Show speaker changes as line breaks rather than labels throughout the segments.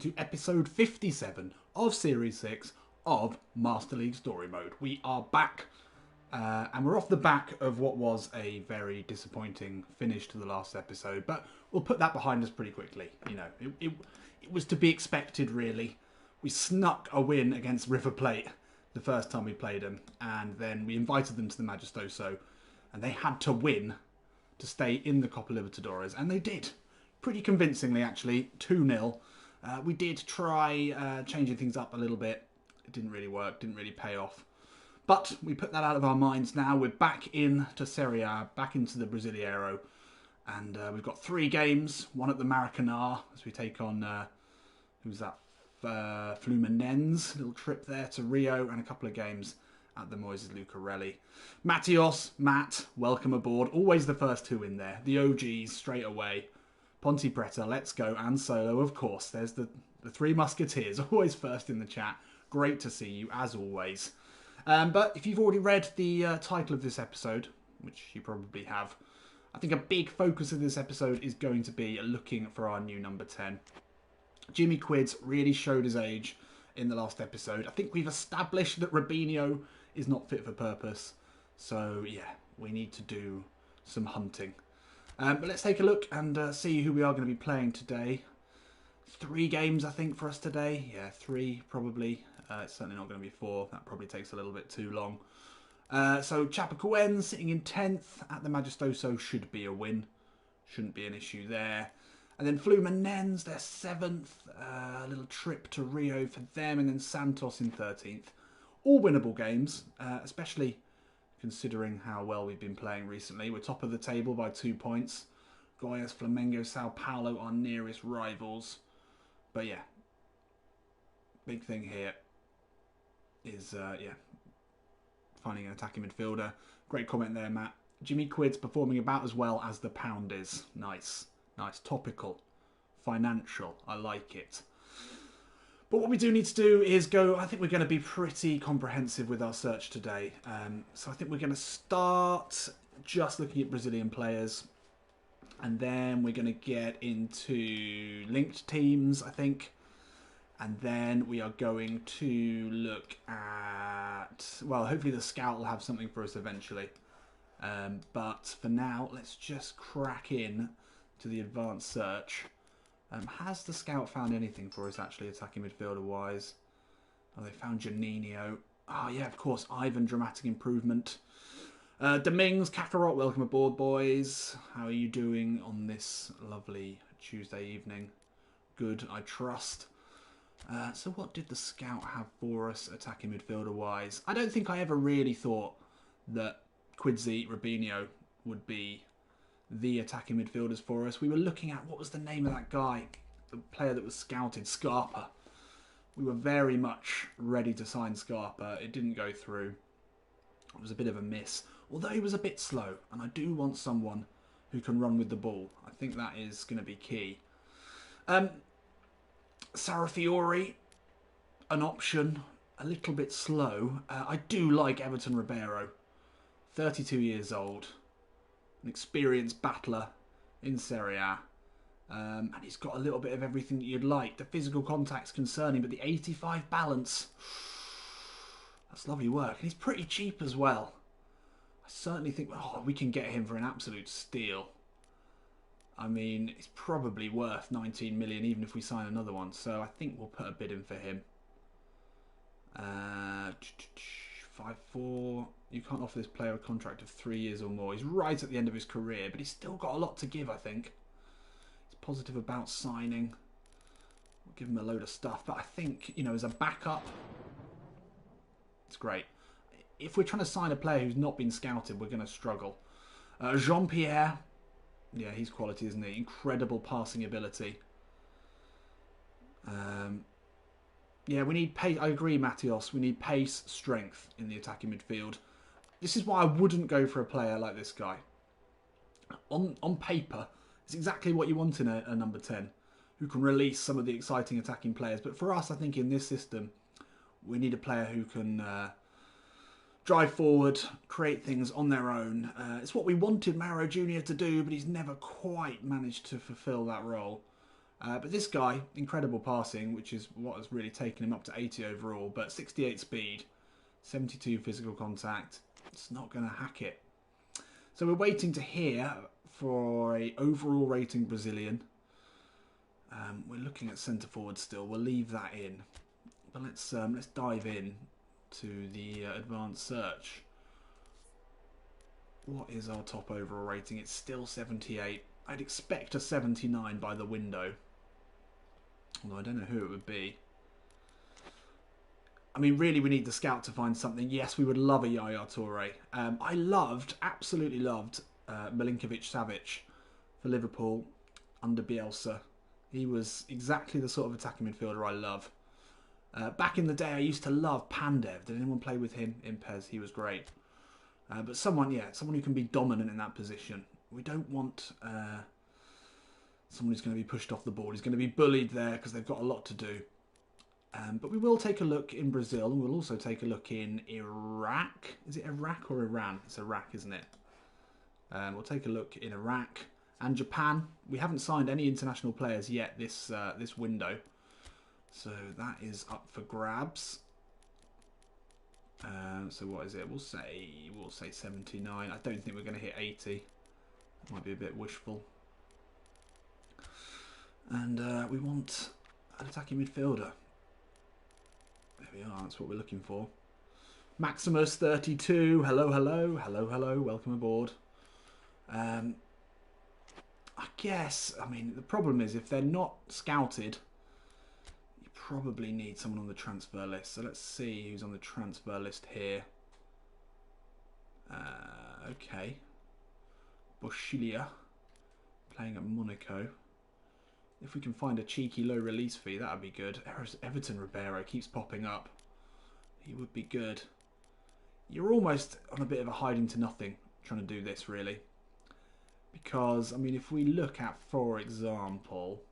to episode 57 of Series 6 of Master League Story Mode. We are back, and we're off the back of what was a very disappointing finish to the last episode, but we'll put that behind us pretty quickly. You know, it was to be expected, really. We snuck a win against River Plate the first time we played them, and then we invited them to the Majestoso, and they had to win to stay in the Copa Libertadores, and they did. Pretty convincingly, actually, 2-0. We did try changing things up a little bit. It didn't really work, didn't really pay off. But we put that out of our minds now. We're back into Serie A, back into the Brasileiro. And we've got 3 games, one at the Maracanã as we take on, who's that? Fluminense, little trip there to Rio, and a couple of games at the Moises Lucarelli. Matt, welcome aboard. Always the first 2 in there. The OGs straight away. Ponte Preta, let's go, and Solo, of course. There's the 3 Musketeers, always first in the chat. Great to see you, as always. But if you've already read the title of this episode, which you probably have, I think a big focus of this episode is going to be looking for our new number 10. Jimmy Quids really showed his age in the last episode. I think we've established that Robinho is not fit for purpose. So, yeah, we need to do some hunting. But let's take a look and see who we are going to be playing today. 3 games, I think, for us today. Yeah, 3 probably. It's certainly not going to be 4. That probably takes a little bit too long. So Chapecoense sitting in 10th at the Majestoso should be a win. Shouldn't be an issue there. And then Fluminense, they're 7th. A little trip to Rio for them. And then Santos in 13th. All winnable games, especially considering how well we've been playing recently. We're top of the table by 2 points. Goiás, Flamengo, Sao Paulo, our nearest rivals. But yeah, big thing here is, finding an attacking midfielder. Great comment there, Matt. Jimmy Quids performing about as well as the Pound is. Nice. Topical. Financial. I like it. But what we do need to do is go, I think we're going to be pretty comprehensive with our search today. So I think we're going to start just looking at Brazilian players. And then we're going to get into linked teams, I think. And then we are going to look at, well, hopefully the scout will have something for us eventually. But for now, let's just crack in to the advanced search. Has the scout found anything for us, actually, attacking midfielder-wise? Oh, they found Juninho. Oh, yeah, of course, Ivan, dramatic improvement. Domingos, Kakarot, welcome aboard, boys. How are you doing on this lovely Tuesday evening? Good, I trust. So what did the scout have for us, attacking midfielder-wise? I don't think I ever really thought that Quidzy, Robinho would be the attacking midfielders for us. We were looking at, what was the name of that guy? The player that was scouted, Scarpa. We were very much ready to sign Scarpa. It didn't go through. It was a bit of a miss. Although he was a bit slow. And I do want someone who can run with the ball. I think that is going to be key. Sarrafiori, an option. A little bit slow. I do like Everton Ribeiro. 32 years old. An experienced battler in Serie A. And he's got a little bit of everything that you'd like. The physical contact's concerning, but the 85 balance, that's lovely work. And he's pretty cheap as well. I certainly think, we can get him for an absolute steal. I mean, it's probably worth 19 million even if we sign another one. So I think we'll put a bid in for him. 5-4. You can't offer this player a contract of 3 years or more. He's right at the end of his career, but he's still got a lot to give, I think. He's positive about signing. We'll give him a load of stuff. But I think, as a backup, it's great. If we're trying to sign a player who's not been scouted, we're going to struggle. Jean-Pierre. Yeah, he's quality, isn't he? Incredible passing ability. Yeah, we need pace. I agree, Matthias. We need pace, strength in the attacking midfield. This is why I wouldn't go for a player like this guy. On paper, it's exactly what you want in a number 10, who can release some of the exciting attacking players. But for us, I think in this system, we need a player who can drive forward, create things on their own. It's what we wanted Mauro Jr. to do, but he's never quite managed to fulfill that role. But this guy, incredible passing, which is what has really taken him up to 80 overall, but 68 speed, 72 physical contact. It's not going to hack it. So we're waiting to hear for a overall rating Brazilian. We're looking at centre forward still. We'll leave that in. But let's dive in to the advanced search. What is our top overall rating? It's still 78. I'd expect a 79 by the window. Although I don't know who it would be. I mean, really, we need the scout to find something. Yes, we would love a Yaya Toure. I absolutely loved Milinkovic-Savic for Liverpool under Bielsa. He was exactly the sort of attacking midfielder I love. Back in the day, I used to love Pandev. Did anyone play with him in PES? He was great. But someone who can be dominant in that position. We don't want someone who's going to be pushed off the ball. He's going to be bullied there because they've got a lot to do. But we will take a look in Brazil, and we'll also take a look in Iraq. Is it Iraq or Iran? It's Iraq, isn't it? We'll take a look in Iraq and Japan. We haven't signed any international players yet this window, so that is up for grabs. So what is it? We'll say 79. I don't think we're going to hit 80. That might be a bit wishful. And we want an attacking midfielder. There we are, that's what we're looking for. Maximus 32, hello, welcome aboard. I mean, the problem is if they're not scouted, you probably need someone on the transfer list. So let's see who's on the transfer list here. Okay. Boschilia, playing at Monaco. If we can find a cheeky low release fee, that would be good. Everton Ribeiro keeps popping up. He would be good. You're almost on a bit of a hiding to nothing trying to do this, really. Because, I mean, if we look at, for example,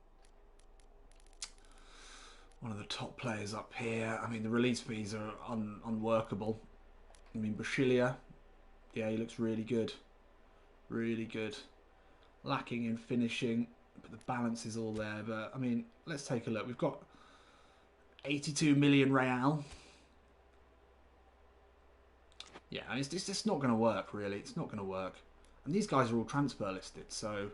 one of the top players up here, I mean, the release fees are unworkable. I mean, Boschilia, yeah, he looks really good. Really good. Lacking in finishing. But the balance is all there. But, I mean, let's take a look. We've got 82 million real. Yeah, it's just not going to work, really. It's not going to work. And these guys are all transfer listed, so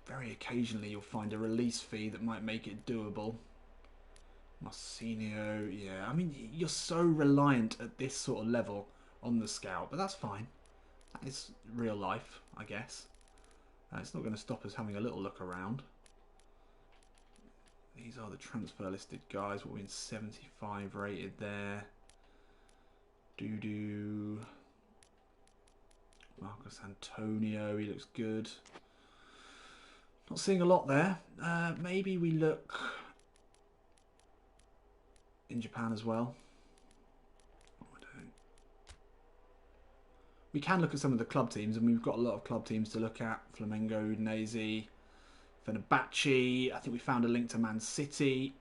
very occasionally you'll find a release fee that might make it doable. Marcinho, yeah. I mean, you're so reliant at this sort of level on the scout, but that's fine. That is real life, I guess. It's not going to stop us having a little look around. These are the transfer listed guys. What we're in 75 rated there. Marcus Antonio, he looks good. Not seeing a lot there. Maybe we look in Japan as well. We can look at some of the club teams, and we've got a lot of club teams to look at. Flamengo, Udinese, Fenerbahce. I think we found a link to Man City.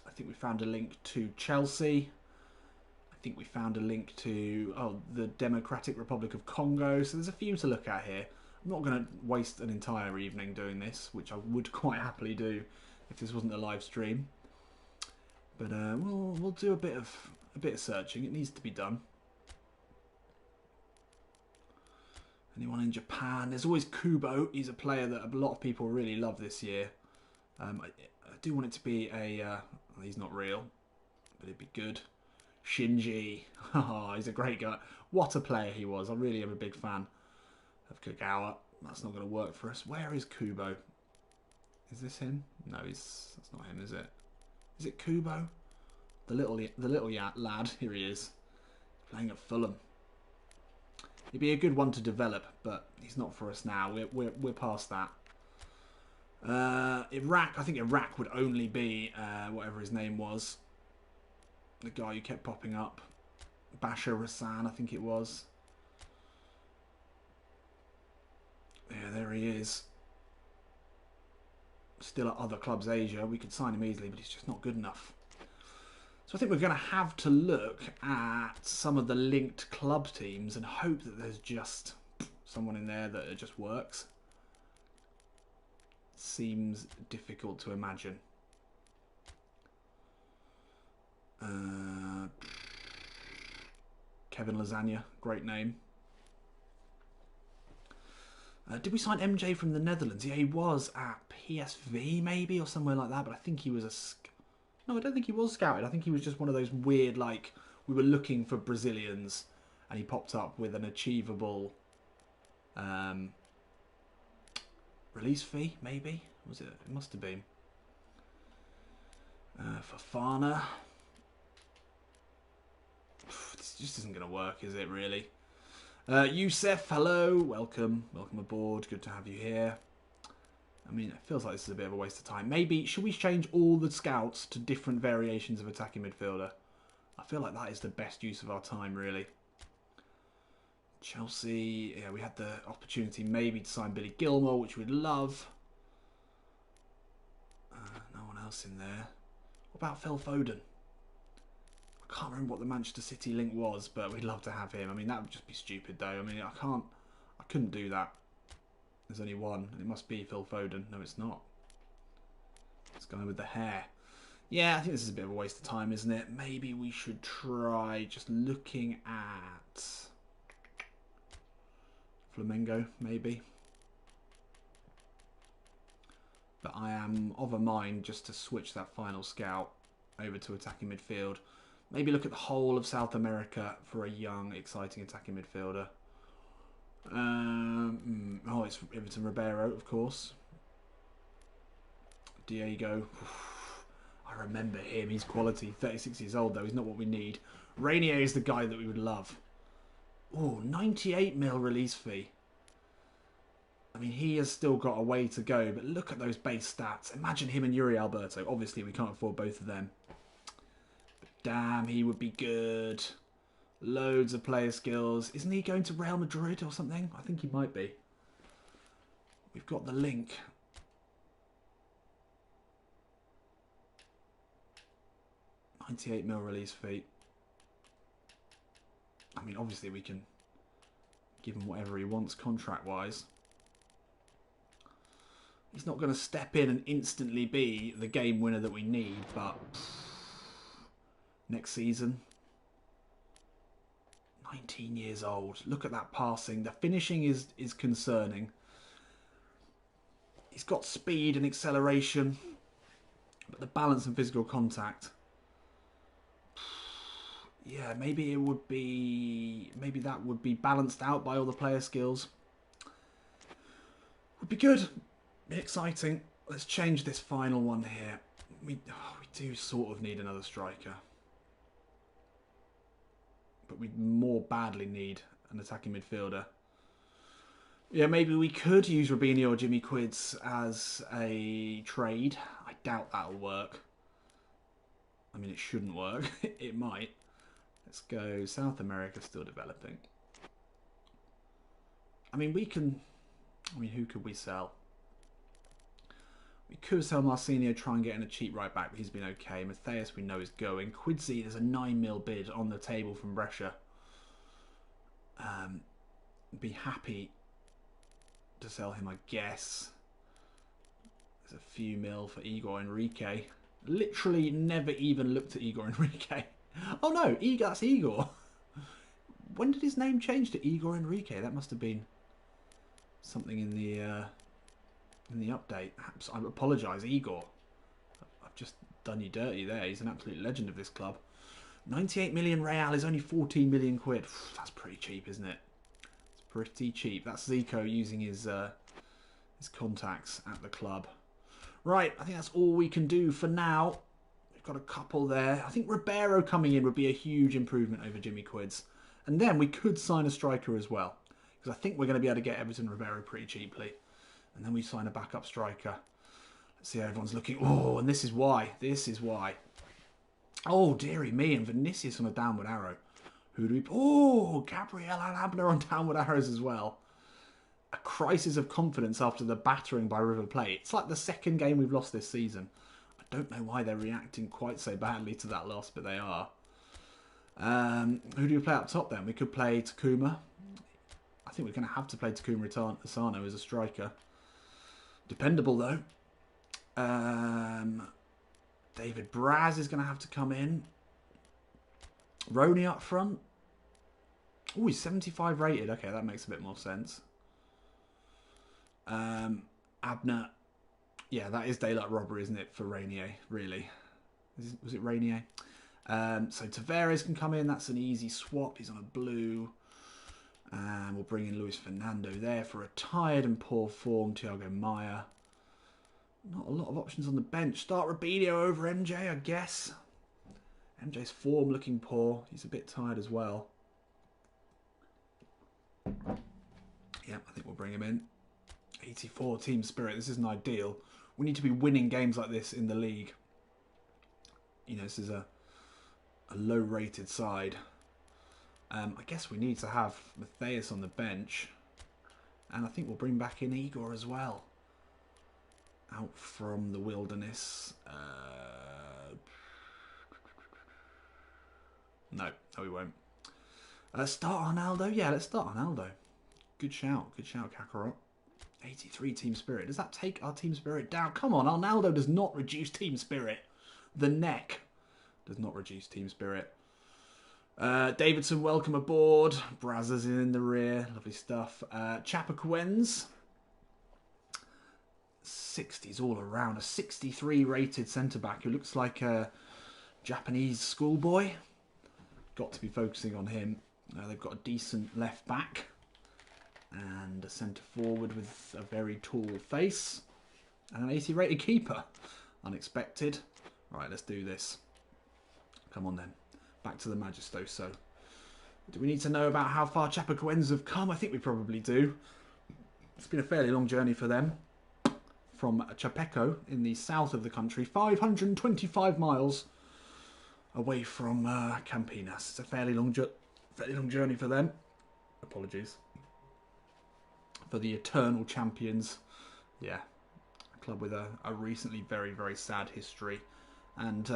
I think we found a link to Chelsea. I think we found a link to the Democratic Republic of Congo. So there's a few to look at here. I'm not going to waste an entire evening doing this, which I would quite happily do if this wasn't a live stream. But we'll do a bit of searching. It needs to be done. Anyone in Japan? There's always Kubo. He's a player that a lot of people really love this year. I do want it to be a... he's not real, but it'd be good. Shinji. Oh, he's a great guy. What a player he was. I really am a big fan of Kagawa. That's not going to work for us. Where is Kubo? Is this him? No, that's not him, is it? Is it Kubo? The little lad. Here he is. Playing at Fulham. He'd be a good one to develop, but he's not for us now. We're past that. Iraq. I think Iraq would only be whatever his name was. The guy who kept popping up. Bashar Rassan, I think it was. Yeah, there he is. Still at other clubs, Asia. We could sign him easily, but he's just not good enough. So I think we're going to have to look at some of the linked club teams and hope that there's just someone in there that it just works. seems difficult to imagine. Kevin Lasagna, great name. Did we sign MJ from the Netherlands? Yeah, he was at PSV maybe or somewhere like that, but I think he was no, I don't think he was scouted. I think he was just one of those weird, like, we were looking for Brazilians and he popped up with an achievable release fee, maybe? Was it? It must have been. Fafana. This just isn't going to work, is it, really? Youssef, hello. Welcome. Welcome aboard. Good to have you here. I mean, it feels like this is a bit of a waste of time. Maybe, should we change all the scouts to different variations of attacking midfielder? I feel like that is the best use of our time, really. Chelsea, yeah, we had the opportunity maybe to sign Billy Gilmore, which we'd love. No one else in there. What about Phil Foden? I can't remember what the Manchester City link was, but we'd love to have him. I mean, that would just be stupid, though. I mean, I couldn't do that. There's only one, and it must be Phil Foden. No, it's not. This guy with the hair. Yeah, I think this is a bit of a waste of time, isn't it? Maybe we should try just looking at Flamengo, maybe. But I am of a mind just to switch that final scout over to attacking midfield. Maybe look at the whole of South America for a young, exciting attacking midfielder. Oh, it's Everton Ribeiro, of course. Diego. I remember him. He's quality. 36 years old, though. He's not what we need. Rainier is the guy that we would love. Oh, 98 mil release fee. I mean, he has still got a way to go, but look at those base stats. Imagine him and Yuri Alberto. Obviously, we can't afford both of them. But damn, he would be good. Loads of player skills. Isn't he going to Real Madrid or something? I think he might be. We've got the link. £98 mil release fee. I mean, obviously we can give him whatever he wants contract-wise. He's not going to step in and instantly be the game winner that we need, but next season, 19 years old. Look at that passing. The finishing is concerning. He's got speed and acceleration, but the balance and physical contact. Yeah, maybe it would be. Maybe that would be balanced out by all the player skills. Would be good. Be exciting. Let's change this final one here. We do sort of need another striker. But we more badly need an attacking midfielder. Yeah, maybe we could use Robinho or Jimmy Quids as a trade. I doubt that'll work. I mean, it shouldn't work. It might. Let's go South America, still developing. I mean, we can... I mean, who could we sell? We could sell Marcinho, try and get in a cheap right back, but he's been okay. Matthias we know is going. Quidzi, there's a 9 mil bid on the table from Brescia. Be happy to sell him, I guess. There's a few mil for Igor Enrique. Literally never even looked at Igor Enrique. Oh no, that's Igor. When did his name change to Igor Enrique? That must have been something in the update. I apologise, Igor. I've just done you dirty there. He's an absolute legend of this club. 98 million real is only 14 million quid. That's pretty cheap, isn't it? It's pretty cheap. That's Zico using his contacts at the club. Right, I think that's all we can do for now. We've got a couple there. I think Ribeiro coming in would be a huge improvement over Jimmy Quids. And then we could sign a striker as well. Because I think we're going to be able to get Everton Ribeiro pretty cheaply. And then we sign a backup striker. Let's see how everyone's looking. Oh, and this is why. This is why. Oh, dearie me. And Vinicius on a downward arrow. Who do we... Oh, Gabriel Alabner on downward arrows as well. A crisis of confidence after the battering by River Plate. It's like the second game we've lost this season. I don't know why they're reacting quite so badly to that loss, but they are. Who do we play up top then? We could play Takuma. I think we're going to have to play Takuma Asano as a striker. Dependable, though. David Braz is going to have to come in. Roney up front. Oh, he's 75 rated. Okay, that makes a bit more sense. Abner. Yeah, that is daylight robbery, isn't it, for Rainier, really? Was it Rainier? So Tavares can come in. That's an easy swap. He's on a blue. And we'll bring in Luis Fernando there for a tired and poor form. Thiago Maia. Not a lot of options on the bench. Start Robinho over MJ, I guess. MJ's form looking poor. He's a bit tired as well. Yeah, I think we'll bring him in. 84 team spirit. This isn't ideal. We need to be winning games like this in the league. You know, this is a low-rated side. I guess we need to have Matthias on the bench. And I think we'll bring back in Igor as well. Out from the wilderness. No, we won't. Start Arnaldo? Yeah, let's start Arnaldo. Good shout, Kakarot. 83 team spirit. Does that take our team spirit down? Come on, Arnaldo does not reduce team spirit. The neck does not reduce team spirit. Davidson, welcome aboard. Brazzers in the rear. Lovely stuff. Chapecoense. 60s all around. A 63 rated centre-back who looks like a Japanese schoolboy. Got to be focusing on him. They've got a decent left-back. And a centre-forward with a very tall face. And an 80 rated keeper. Unexpected. Right, let's do this. Come on then. Back to the Majestoso. Do we need to know about how far Chapecoense have come? I think we probably do. It's been a fairly long journey for them. From Chapeco in the south of the country. 525 miles away from Campinas. It's a fairly long journey for them. Apologies. For the eternal champions. Yeah. A club with a recently very, very sad history. And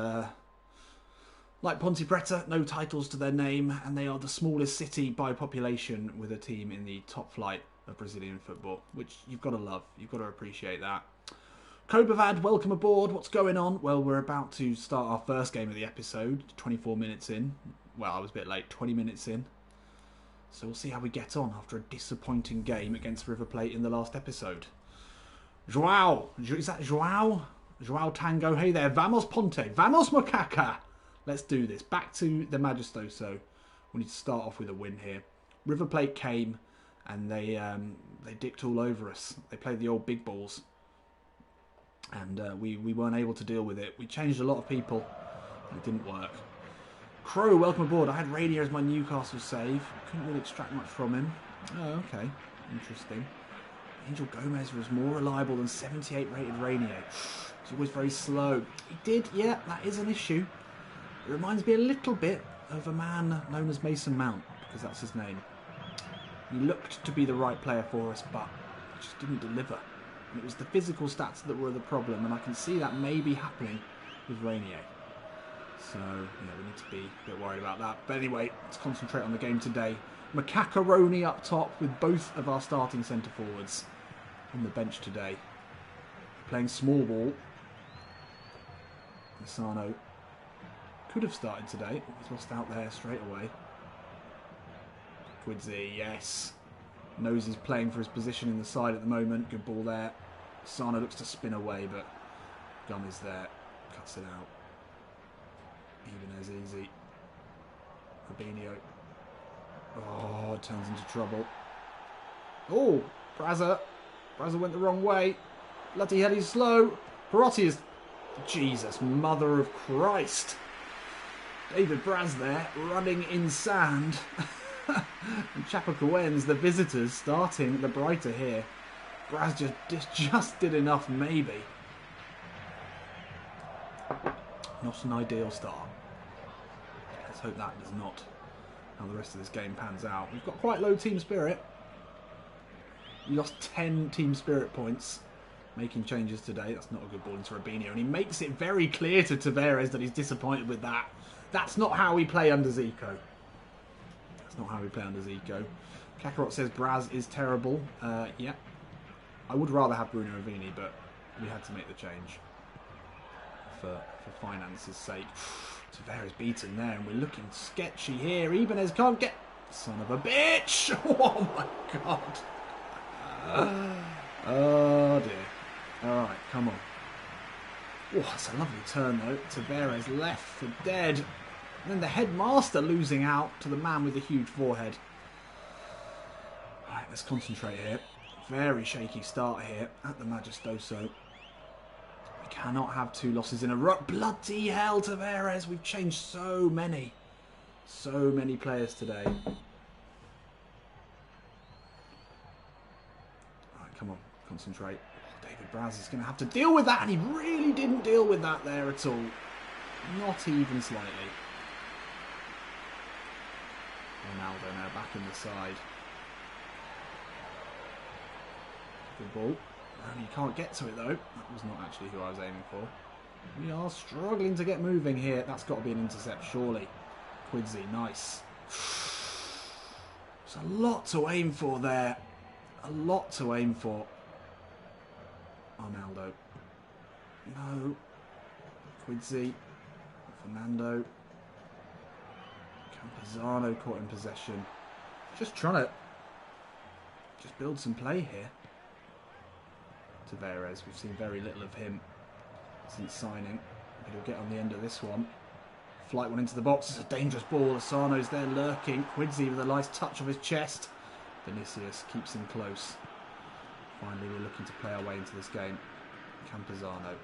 like Ponte Preta, no titles to their name. And they are the smallest city by population with a team in the top flight of Brazilian football. Which you've got to love. You've got to appreciate that. Kobavad, welcome aboard. What's going on? Well, we're about to start our first game of the episode. 24 minutes in. Well, I was a bit late. 20 minutes in. So we'll see how we get on after a disappointing game against River Plate in the last episode. João. Is that João? João Tango. Hey there. Vamos Ponte. Vamos Macaca. Let's do this. Back to the Majestoso. We need to start off with a win here. River Plate came and they dicked all over us. They played the old big balls. And we weren't able to deal with it. We changed a lot of people. And it didn't work. Crow, welcome aboard. I had Radio as my Newcastle save. Couldn't really extract much from him. Oh, okay. Interesting. Angel Gomez was more reliable than 78 rated Rainier. He's always very slow. He did, yeah, that is an issue. It reminds me a little bit of a man known as Mason Mount, because that's his name. He looked to be the right player for us, but just didn't deliver. And it was the physical stats that were the problem, and I can see that maybe happening with Rainier. So, yeah, we need to be a bit worried about that. But anyway, let's concentrate on the game today. Macacaroni up top with both of our starting centre-forwards on the bench today. Playing small ball. Misano could have started today. He's lost out there straight away. Quidzi, yes. Knows he's playing for his position in the side at the moment. Good ball there. Sano looks to spin away, but Gum is there. Cuts it out. Even as easy. Robinho. Oh, it turns into trouble. Oh, Brazza. Brazza went the wrong way. Bloody hell, he's slow. Perotti is... Jesus, mother of Christ. David Braz there, running in sand. And Chapecoense, the visitors, starting the brighter here. Braz just did enough, maybe. Not an ideal start. Let's hope that is not how the rest of this game pans out. We've got quite low team spirit. We lost 10 team spirit points making changes today. That's not a good ball into Robinho. And he makes it very clear to Tavares that he's disappointed with that. That's not how we play under Zico. That's not how we play under Zico. Kakarot says Braz is terrible. Yeah. I would rather have Bruno and Vini, but we had to make the change for finance's sake. Tavares beaten there, and we're looking sketchy here. Ibanez can't get... Son of a bitch! Oh my god! Oh dear. Alright, come on. Oh, that's a lovely turn though. Tavares left for dead. And then the headmaster losing out to the man with the huge forehead. Right, let's concentrate here. Very shaky start here at the Majestoso. We cannot have 2 losses in a row. Bloody hell, Tavares. We've changed so many players today. Alright, come on. Concentrate. Oh, David Braz is going to have to deal with that. And he really didn't deal with that there at all. Not even slightly. Ronaldo now back in the side. Good ball. You can't get to it though. That was not actually who I was aiming for. We are struggling to get moving here. That's got to be an intercept, surely. Quidzi, nice. There's a lot to aim for there. A lot to aim for. Arnaldo. No. Quidzi. Fernando. Campazano caught in possession. Just trying to build some play here. Tavares, we've seen very little of him since signing, but he'll get on the end of this one. Flight one into the box. It's a dangerous ball. Asano's there lurking. Quidzi with a nice touch of his chest. Vinicius keeps him close. Finally, we're looking to play our way into this game. Campazano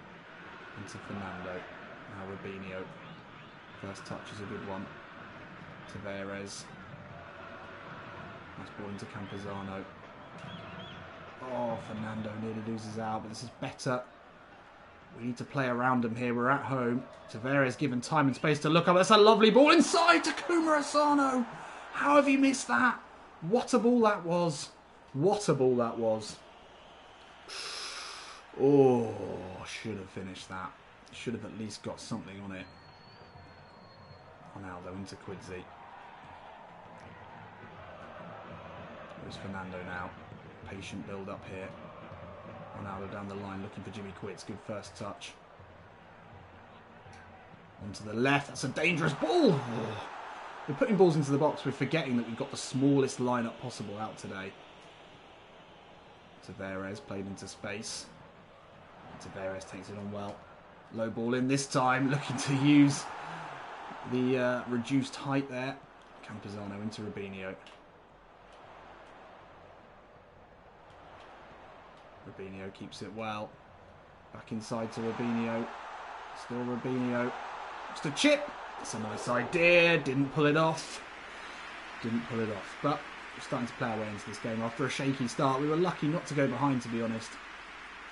into Fernando. Now Robinho. First touch is a good one. Tavares. Nice ball into Campazano. Oh, Fernando nearly loses out, but this is better. We need to play around him here. We're at home. Tavares given time and space to look up. That's a lovely ball inside to Takuma Asano. How have you missed that? What a ball that was. What a ball that was. Oh, should have finished that. Should have at least got something on it. Ronaldo into Quidzi. There's Fernando now. Patient build up here. Ronaldo down the line looking for Jimmy Quits. Good first touch. Onto the left. That's a dangerous ball. Oh. We're putting balls into the box. We're forgetting that we've got the smallest lineup possible out today. Tavares played into space. Tavares takes it on well. Low ball in this time. Looking to use the reduced height there. Campazano into Robinho. Robinho keeps it well. Back inside to Robinho. Still Robinho. Just a chip. That's a nice idea. Didn't pull it off. Didn't pull it off. But we're starting to play our way into this game after a shaky start. We were lucky not to go behind, to be honest.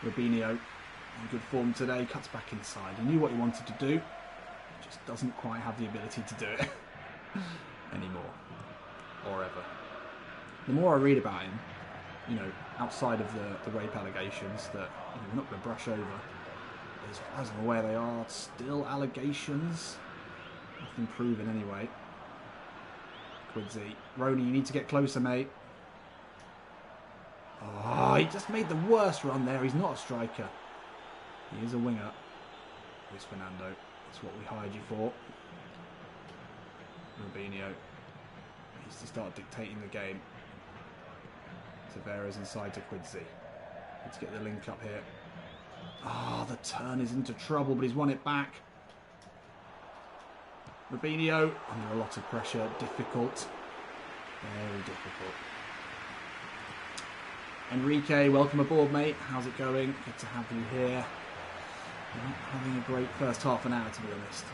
Robinho in good form today. Cuts back inside. He knew what he wanted to do. Just doesn't quite have the ability to do it anymore. Or ever. The more I read about him, you know, outside of the rape allegations that we're not going to brush over, as far as I'm aware, they are still allegations. Nothing proven anyway. Quidzi. Rony, you need to get closer, mate. Oh, he just made the worst run there. He's not a striker. He is a winger. Here's Fernando. That's what we hired you for. Robinho needs to start dictating the game. Tavares inside to Quidzi. Let's get the link up here. Ah, the turn is into trouble, but he's won it back. Robinho under a lot of pressure. Difficult. Very difficult. Enrique, welcome aboard, mate. How's it going? Good to have you here. We're not having a great first half an hour, to be honest.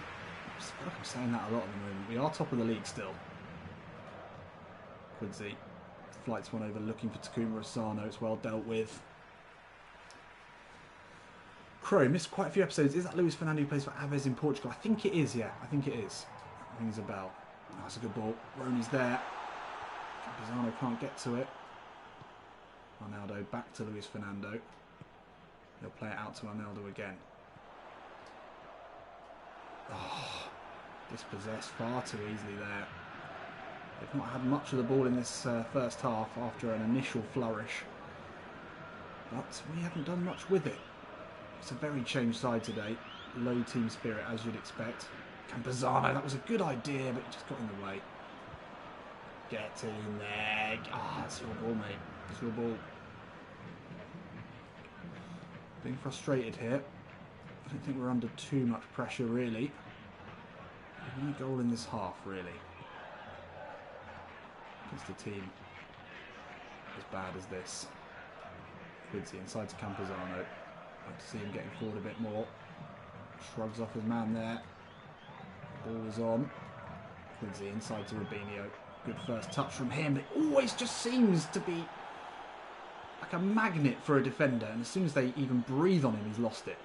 I feel like I'm saying that a lot at the moment. We are top of the league still. Quidzi. Flights one over looking for Takuma Asano. It's well dealt with. Crow, missed quite a few episodes. Is that Luis Fernando who plays for Aves in Portugal? I think it is, yeah. I think it is. That rings a bell. Oh, that's a good ball. Rony's there. Campazano can't get to it. Arnaldo back to Luis Fernando. He'll play it out to Arnaldo again. Oh, dispossessed far too easily there. They've not had much of the ball in this first half after an initial flourish. but we haven't done much with it. It's a very changed side today. Low team spirit, as you'd expect. Campuzano, that was a good idea, but it just got in the way. Get in there. Ah, it's your ball, mate. It's your ball. Being frustrated here. I don't think we're under too much pressure, really. No goal in this half, really. Against a team as bad as this. Quincy inside to Campuzano. Like to see him getting forward a bit more. Shrugs off his man there. Ball is on. Quincy inside to Rubinho. Good first touch from him. It always just seems to be like a magnet for a defender, and as soon as they even breathe on him, he's lost it.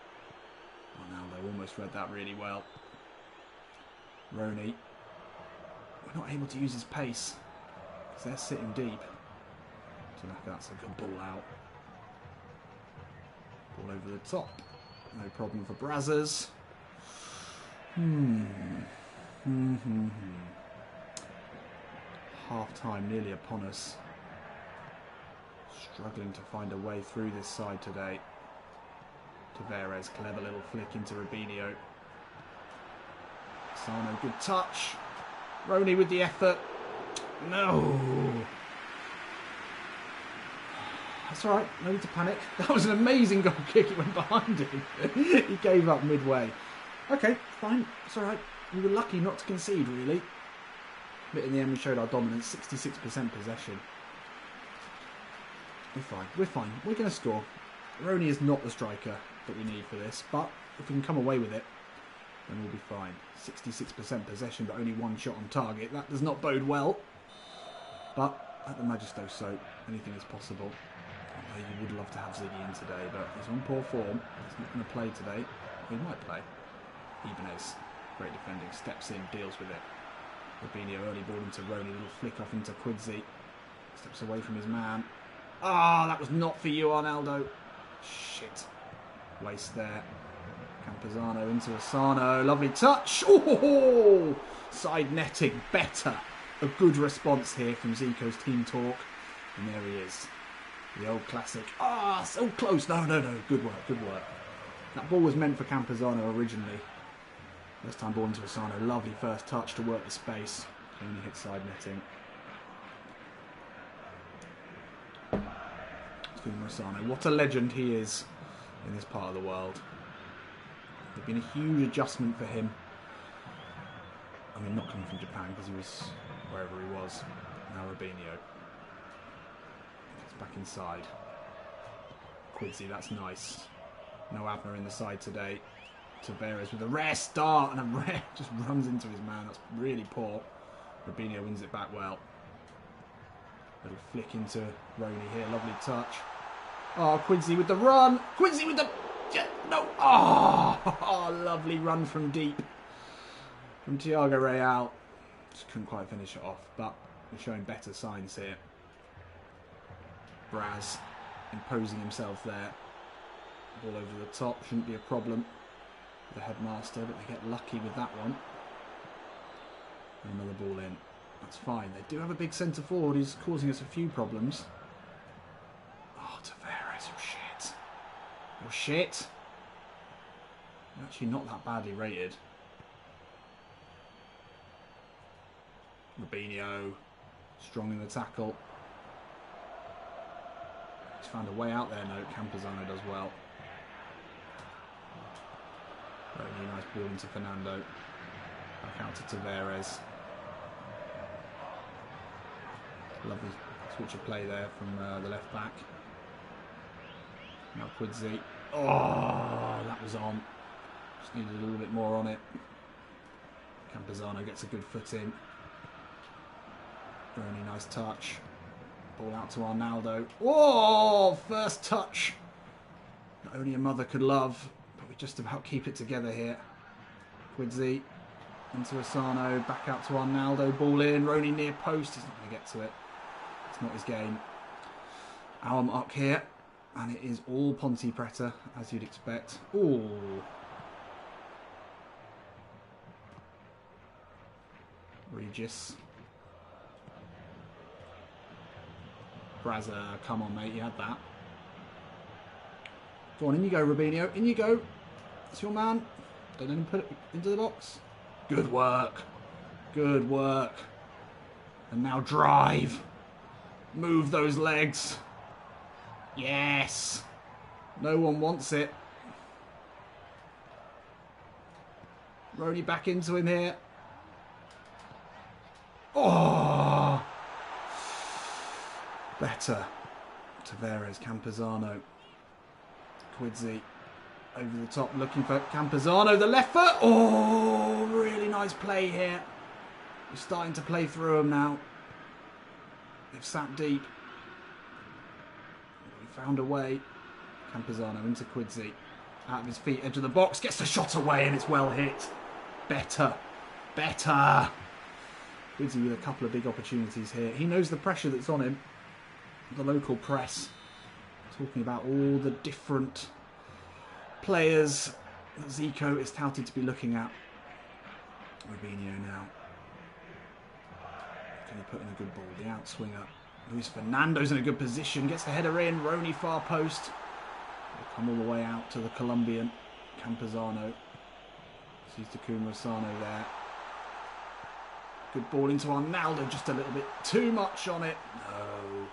Oh, now they almost read that really well. Roney. We're not able to use his pace because they're sitting deep. That's a good ball out. Ball over the top. No problem for Brazzers. Half time nearly upon us. Struggling to find a way through this side today. Tavares, clever little flick into Rubinho. Sano, good touch. Roney with the effort. No. That's alright, no need to panic. That was an amazing goal kick, it went behind him. He gave up midway. Okay, fine, it's alright. We were lucky not to concede, really. But in the end we showed our dominance, 66% possession. We're fine, we're fine. We're going to score. Roney is not the striker that we need for this, but if we can come away with it, then we'll be fine. 66% possession, but only one shot on target. That does not bode well. But at the Magisto Soap, anything is possible. Although you would love to have Ziggy in today, but he's on poor form. He's not going to play today. He might play. Ibanez, great defending, steps in, deals with it. Rubinho early ball into Roney, little flick off into Quidzi. Steps away from his man. Ah, that was not for you, Arnaldo. Shit. Waste there. Campuzano into Asano. Lovely touch. Oh, side netting. Better. A good response here from Zico's team talk. And there he is. The old classic. Ah, so close. No. Good work, good work. That ball was meant for Campuzano originally. First time ball into Asano. Lovely first touch to work the space. Only hit side netting. Asano. What a legend he is in this part of the world. It's been a huge adjustment for him. I mean, not coming from Japan because he was wherever he was. Now Rubinho. It's back inside. Quidzi, that's nice. No Abner in the side today. Tavares with a rare start and a rare just runs into his man. That's really poor. Rubinho wins it back well. Little flick into Roney here. Lovely touch. Oh, Quincy with the run. Quincy with the... No. Oh, lovely run from deep. From Thiago Real. Just couldn't quite finish it off, but we're showing better signs here. Braz imposing himself there. Ball over the top. Shouldn't be a problem. The headmaster, but they get lucky with that one. And another ball in. That's fine. They do have a big centre forward who's causing us a few problems. Oh, Tavares, you shit. Oh, shit. You're actually not that badly rated. Rubinho, strong in the tackle. He's found a way out there, no. Campuzano does well. Really nice ball into Fernando. Back out to Tavares. Lovely switch of play there from the left back. Now Quidzi. Oh, that was on. Just needed a little bit more on it. Campuzano gets a good foot in. Really nice touch. Ball out to Arnaldo. Oh, first touch. That only a mother could love. But we just about keep it together here. Quidzi into Asano. Back out to Arnaldo. Ball in. Roney near post. He's not going to get to it. It's not his game. Our mark here. And it is all Ponte Preta, as you'd expect. Ooh. Regis. Brazza, come on mate, you had that. Go on, in you go, Robinho. In you go. It's your man. Don't let him put it into the box. Good work. Good work. And now drive. Move those legs. Yes. No one wants it. Roney back into him here. Oh! Better. Tavares, Campuzano. Quidzi over the top looking for Campuzano. The left foot. Oh, really nice play here. We're starting to play through them now. They've sat deep. We found a way. Campuzano into Quidzi. Out of his feet, edge of the box. Gets the shot away and it's well hit. Better. Better. Quidzi with a couple of big opportunities here. He knows the pressure that's on him. The local press. Talking about all the different players that Zico is touted to be looking at. Robinho now. Can he put in a good ball? The outswinger. Luis Fernando's in a good position. Gets the header in. Roney far post. They'll come all the way out to the Colombian. Campuzano. Sees Takuma Asano there. Good ball into Arnaldo. Just a little bit too much on it. No.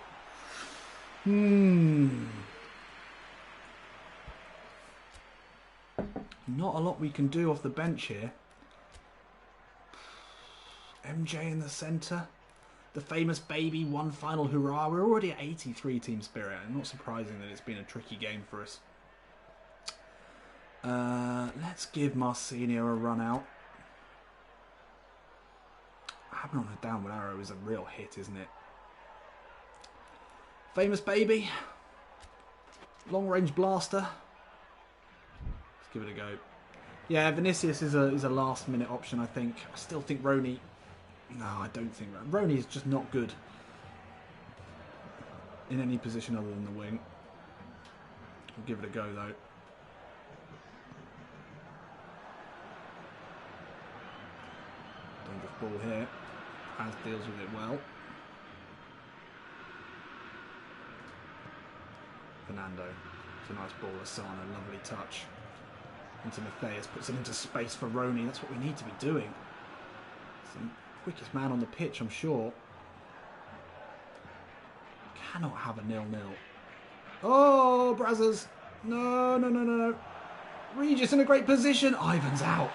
Not a lot we can do off the bench here. MJ in the centre. The famous baby, one final hurrah. We're already at 83 team spirit. I'm not surprising that it's been a tricky game for us. Let's give Marcinho a run out. Having on a downward arrow is a real hit, isn't it? Famous baby. Long range blaster. Let's give it a go. Yeah, Vinicius is a last minute option, I think. I still think Roney. No, I don't think Roney is just not good in any position other than the wing. We'll give it a go though. Dangerous ball here. Az deals with it well. Fernando. It's a nice ball. Asano, lovely touch. Into Matthias, puts it into space for Roney. That's what we need to be doing. It's the quickest man on the pitch, I'm sure. Cannot have a 0-0. Oh, Brazzers. No, no, no, no, no. Regis in a great position. Ivan's out.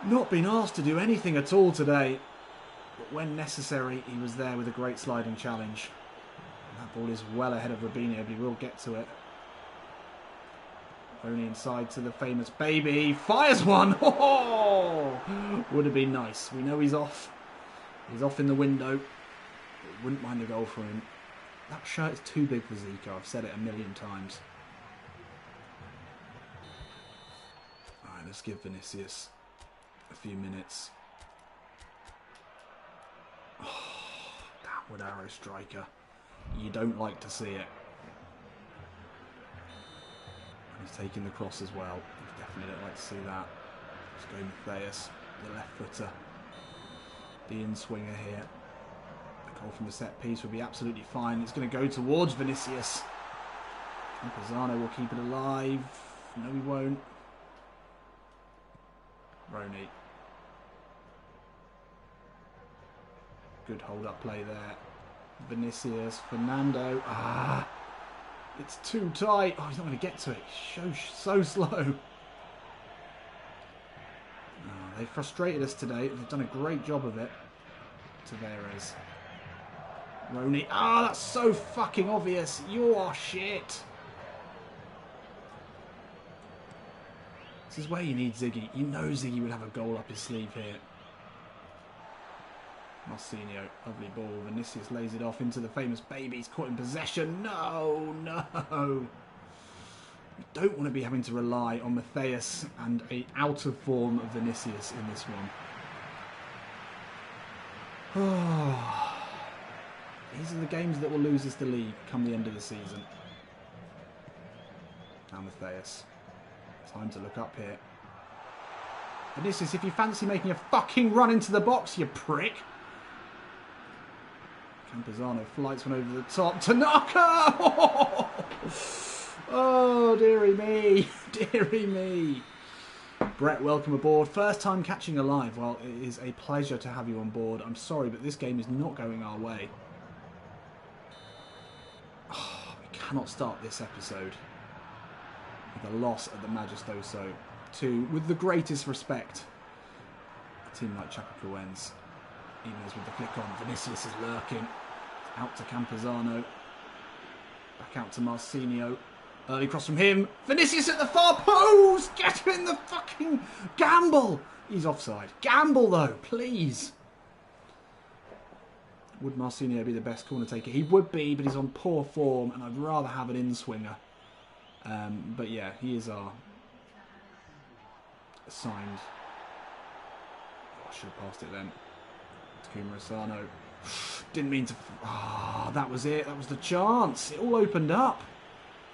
Not been asked to do anything at all today. But when necessary, he was there with a great sliding challenge. And that ball is well ahead of Robinho, but he will get to it. Only inside to the famous baby. Fires one! Oh! Would have been nice. We know he's off. He's off in the window. But wouldn't mind a goal for him. That shirt is too big for Zico. I've said it a million times. Alright, let's give Vinicius a few minutes. Oh, downward arrow striker. You don't like to see it. He's taking the cross as well. Definitely don't like to see that. Let's go Matthias, the left footer. The in-swinger here. A goal from the set piece would be absolutely fine. It's going to go towards Vinicius. And Pisano will keep it alive. No, he won't. Roney. Good hold-up play there. Vinicius, Fernando. Ah! It's too tight. Oh, he's not going to get to it. So slow. Oh, they frustrated us today. They've done a great job of it. Tavares. Roney. Ah, that's so fucking obvious. You are shit. This is where you need Ziggy. You know Ziggy would have a goal up his sleeve here. Marcinho, lovely ball. Vinicius lays it off into the famous baby. He's caught in possession. No, no. We don't want to be having to rely on Matthias and a out of form of Vinicius in this one. Oh. These are the games that will lose us the league come the end of the season. Now Matthias. Time to look up here. Vinicius, if you fancy making a fucking run into the box, you prick. Campuzano flights one over the top. Tanaka! Oh, dearie me. Dearie me. Brett, welcome aboard. First time catching a live. Well, it is a pleasure to have you on board. I'm sorry, but this game is not going our way. Oh, we cannot start this episode with a loss at the Majestoso to, with the greatest respect, a team like Chapecoense. Even as with the flick on, Vinicius is lurking. Out to Campazano. Back out to Marcinho. Early cross from him. Vinicius at the far post! Get in the fucking gamble! He's offside. Gamble though, please. Would Marcinho be the best corner taker? He would be, but he's on poor form, and I'd rather have an in-swinger. But yeah, he is our assigned. Oh, I should have passed it then. Kumarasano. Didn't mean to. Ah, that was it. That was the chance. It all opened up.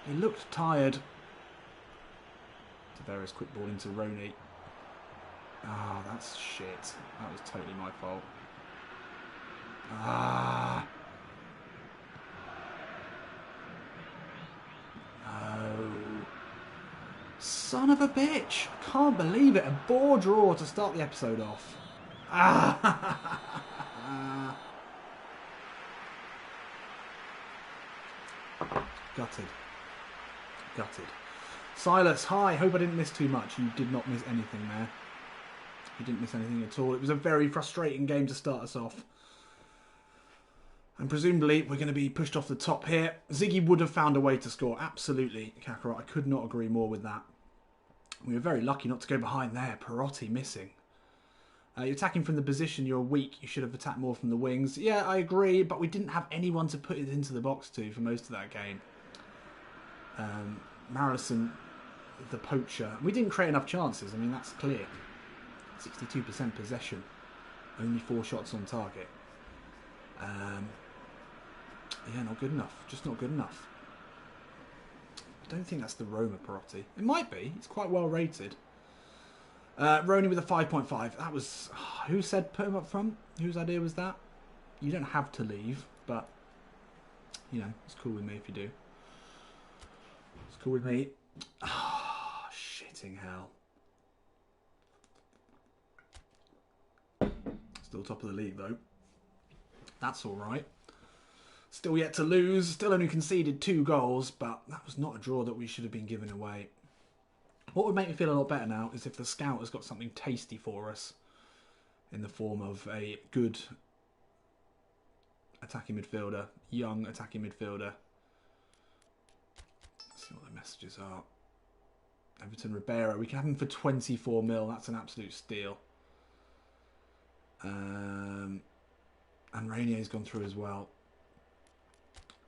He looked tired. Tavares quick ball into Roni. Ah, that's shit. That was totally my fault. Ah. No. Son of a bitch. I can't believe it. A bore draw to start the episode off. Ah. Gutted. Gutted. Silas, hi. Hope I didn't miss too much. You did not miss anything there. You didn't miss anything at all. It was a very frustrating game to start us off. And presumably we're going to be pushed off the top here. Ziggy would have found a way to score. Absolutely, Kakarot. I could not agree more with that. We were very lucky not to go behind there. Perotti missing. You're attacking from the position you're weak. You should have attacked more from the wings. Yeah, I agree, but we didn't have anyone to put it into the box to for most of that game. Marison, the poacher. We didn't create enough chances. I mean, that's clear. 62% possession. Only 4 shots on target. Yeah, not good enough. Just not good enough. I don't think that's the Roma Perotti. It might be. It's quite well rated. Roni with a 5.5. That was... who said put him up front? Whose idea was that? You don't have to leave, but... you know, it's cool with me if you do. It's cool with me. Ah, shitting hell. Still top of the league, though. That's alright. Still yet to lose. Still only conceded 2 goals, but that was not a draw that we should have been giving away. What would make me feel a lot better now is if the scout has got something tasty for us in the form of a good attacking midfielder, young attacking midfielder. Let's see what the messages are. Everton Ribeiro. We can have him for 24 mil. That's an absolute steal. And Rainier's gone through as well.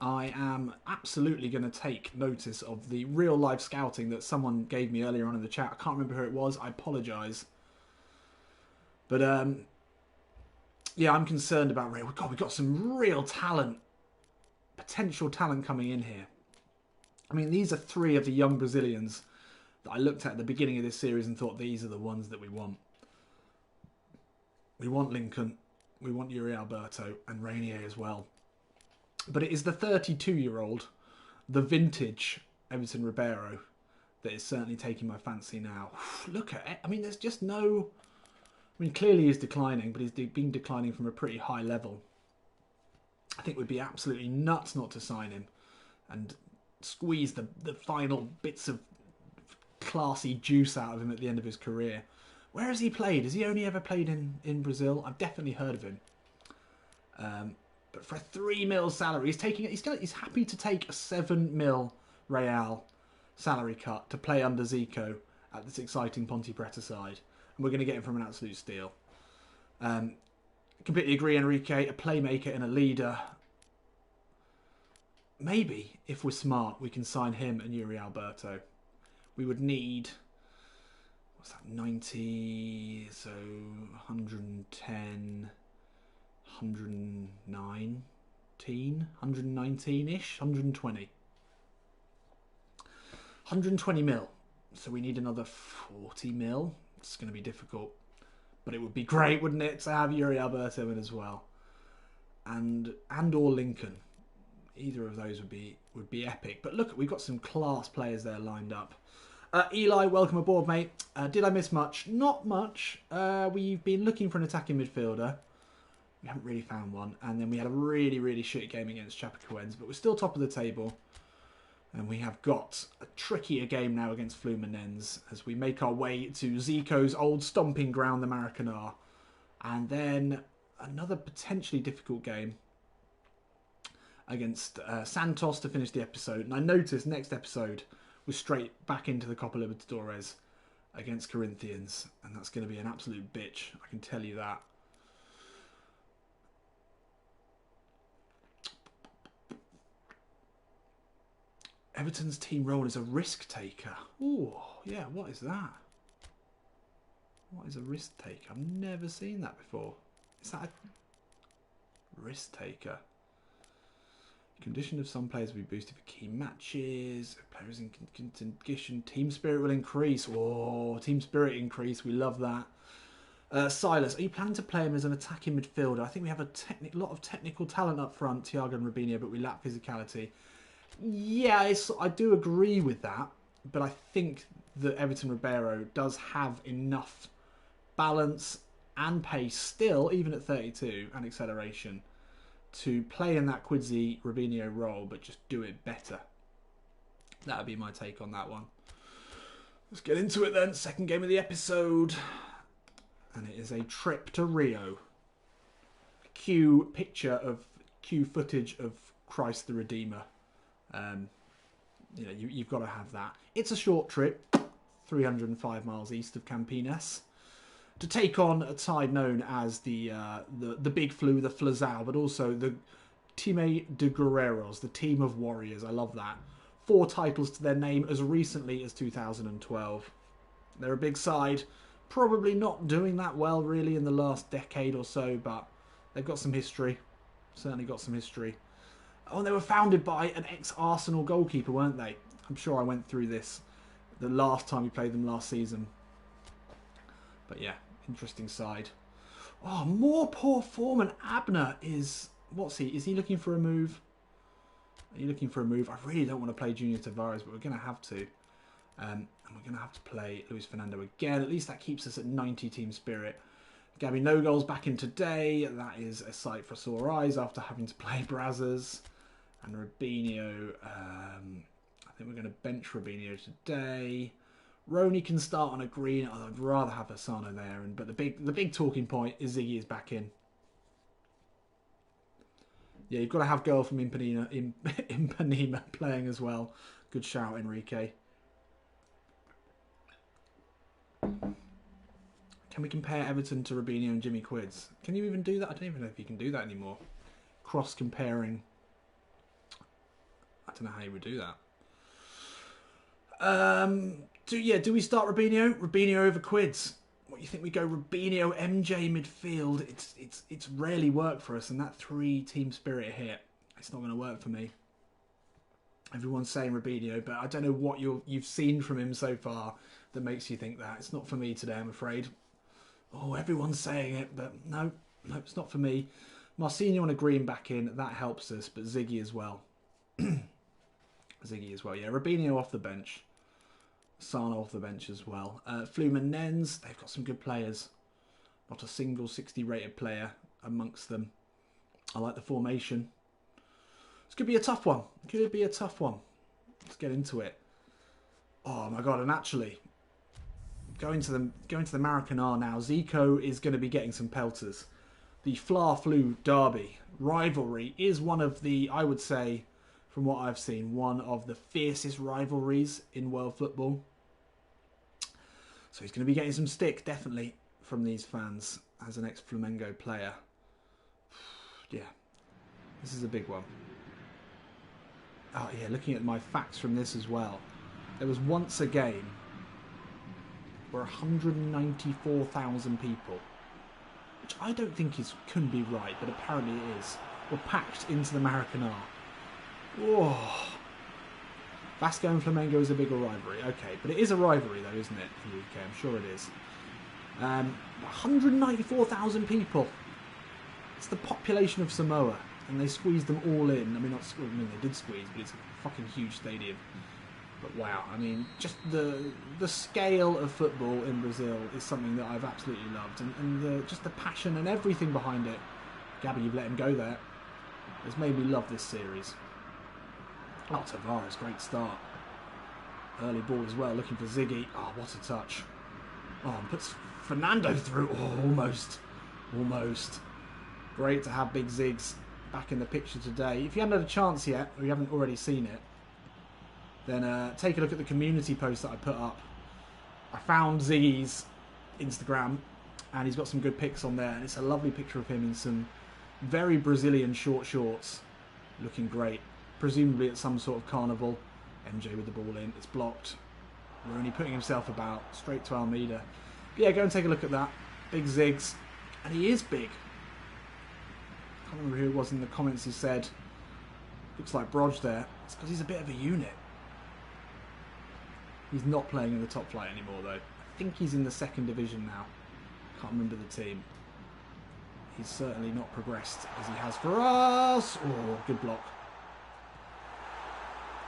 I am absolutely going to take notice of the real life scouting that someone gave me earlier on in the chat. I can't remember who it was. I apologise. But, yeah, I'm concerned about Rainier. God, we've got some real talent, potential talent coming in here. I mean, these are 3 of the young Brazilians that I looked at the beginning of this series and thought these are the ones that we want. We want Lincoln. We want Yuri Alberto and Rainier as well. But it is the 32-year-old, the vintage Everton Ribeiro that is certainly taking my fancy now. Look at it. I mean, there's just no... I mean, clearly he's declining, but he's been declining from a pretty high level. I think we'd be absolutely nuts not to sign him and squeeze the final bits of classy juice out of him at the end of his career. Where has he played? Has he only ever played in Brazil? I've definitely heard of him. But for a 3 mil salary, he's happy to take a 7 mil Real salary cut to play under Zico at this exciting Ponte Preta side. And we're going to get him from an absolute steal. Completely agree, Enrique. A playmaker and a leader. Maybe, if we're smart, we can sign him and Yuri Alberto. We would need... what's that? 90... so 110... 119-ish, 120. 120 mil. So we need another 40 mil. It's going to be difficult. But it would be great, wouldn't it, to have Yuri Alberto in as well. And or Lincoln. Either of those would be epic. But look, we've got some class players there lined up. Eli, welcome aboard, mate. Did I miss much? Not much. We've been looking for an attacking midfielder. We haven't really found one. And then we had a really, really shit game against Chapecoense. But we're still top of the table. And we have got a trickier game now against Fluminense as we make our way to Zico's old stomping ground, the Maracanã. And then another potentially difficult game against Santos to finish the episode. And I noticed next episode we're straight back into the Copa Libertadores against Corinthians. And that's going to be an absolute bitch, I can tell you that. Everton's team role is a risk taker. Ooh, yeah, what is that? What is a risk taker? I've never seen that before. Is that a risk taker? Condition of some players will be boosted for key matches. Players in condition. Team spirit will increase. Oh, team spirit increase. We love that. Silas, are you planning to play him as an attacking midfielder? I think we have a lot of technical talent up front, Thiago and Robinho, but we lack physicality. Yeah, I do agree with that, but I think that Everton Ribeiro does have enough balance and pace still, even at 32, and acceleration, to play in that Quidzy Robinho role, but just do it better. That would be my take on that one. Let's get into it then. Second game of the episode. And it is a trip to Rio. Cue footage of Christ the Redeemer. You know, you've got to have that. It's a short trip, 305 miles east of Campinas, to take on a side known as the Big Flu, the Flazao, but also the Time de Guerreros, the Team of Warriors. I love that. 4 titles to their name as recently as 2012. They're a big side, probably not doing that well really in the last decade or so, but they've got some history. Certainly got some history. Oh, they were founded by an ex-Arsenal goalkeeper, weren't they? I'm sure I went through this the last time we played them last season. But yeah, interesting side. Oh, more poor form, and Abner is... What's he? Is he looking for a move? Are you looking for a move? I really don't want to play Junior Tavares, but we're going to have to. And we're going to have to play Luis Fernando again. At least that keeps us at 90 team spirit. Gabby No Goals back in today. That is a sight for sore eyes after having to play Brazzers. And Robinho, I think we're going to bench Robinho today. Roni can start on a green. I'd rather have Asano there. But the big talking point is Ziggy is back in. Yeah, you've got to have girl from Impanema playing as well. Good shout, Enrique. Can we compare Everton to Robinho and Jimmy Quids? Can you even do that? I don't even know if you can do that anymore. Cross-comparing. I don't know how you would do that. Do we start Robinho? Robinho over Quids. What do you think we go Robinho, MJ midfield? It's rarely worked for us, and that 3 team spirit hit, it's not going to work for me. Everyone's saying Robinho, but I don't know what you've seen from him so far that makes you think that. It's not for me today, I'm afraid. Oh, everyone's saying it, but no, it's not for me. Marcinho on a green back in, that helps us, but Ziggy as well. Ziggy as well, yeah. Robinho off the bench. Sano off the bench as well. Fluminense, they've got some good players. Not a single 60 rated player amongst them. I like the formation. This could be a tough one. Could be a tough one. Let's get into it. Oh my god, and actually, going to the Maracanã now, Zico is going to be getting some pelters. The Fla-Flu derby rivalry is one of the, I would say, from what I've seen, one of the fiercest rivalries in world football. So he's going to be getting some stick, definitely, from these fans as an ex-Flamengo player. Yeah, this is a big one. Oh yeah, looking at my facts from this as well. There was once a game where 194,000 people, which I don't think couldn't be right, but apparently it is, were packed into the Maracanã. Whoa. Vasco and Flamengo is a bigger rivalry. Okay, but it is a rivalry though, isn't it, for the UK? I'm sure it is. 194,000 people. It's the population of Samoa. and they squeezed them all in. I mean, they did squeeze, but it's a fucking huge stadium. But wow, I mean, just the scale of football in Brazil is something that I've absolutely loved, and just the passion and everything behind it. Gabby, you've let him go there. It's made me love this series. Oh, Tavares, great start. Early ball as well, looking for Ziggy. Oh, what a touch. Oh, and puts Fernando through. Oh, almost. Almost. Great to have Big Ziggs back in the picture today. If you haven't had a chance yet, or you haven't already seen it, then take a look at the community post that I put up. I found Ziggy's Instagram, and he's got some good pics on there, and it's a lovely picture of him in some very Brazilian short shorts, looking great. Presumably at some sort of carnival. MJ with the ball in, it's blocked. Rooney putting himself about, straight to Almeida. But yeah, go and take a look at that. Big Ziggs, and he is big. I can't remember who it was in the comments who said, looks like Broj there. It's because he's a bit of a unit. He's not playing in the top flight anymore though. I think he's in the second division now. Can't remember the team. He's certainly not progressed as he has for us. Oh, good block.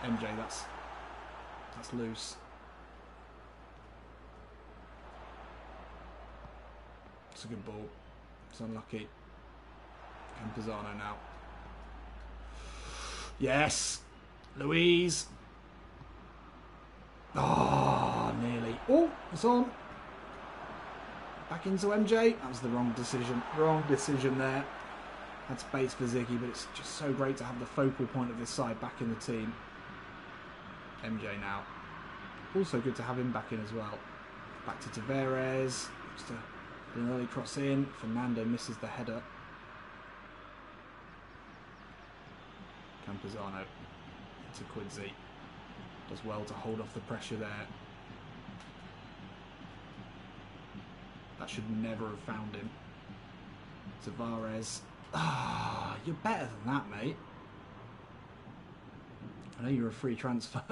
MJ, that's loose. It's a good ball. It's unlucky. Campuzano now. Yes! Louise! Oh, nearly. Oh, it's on. Back into MJ. That was the wrong decision. Wrong decision there. Had space for Ziggy, but it's just so great to have the focal point of this side back in the team. MJ now. Also good to have him back in as well. Back to Tavares. Just an early cross in. Fernando misses the header. Campuzano into Quincy. Does well to hold off the pressure there. That should never have found him. Tavares. Ah, you're better than that, mate. I know you're a free transfer.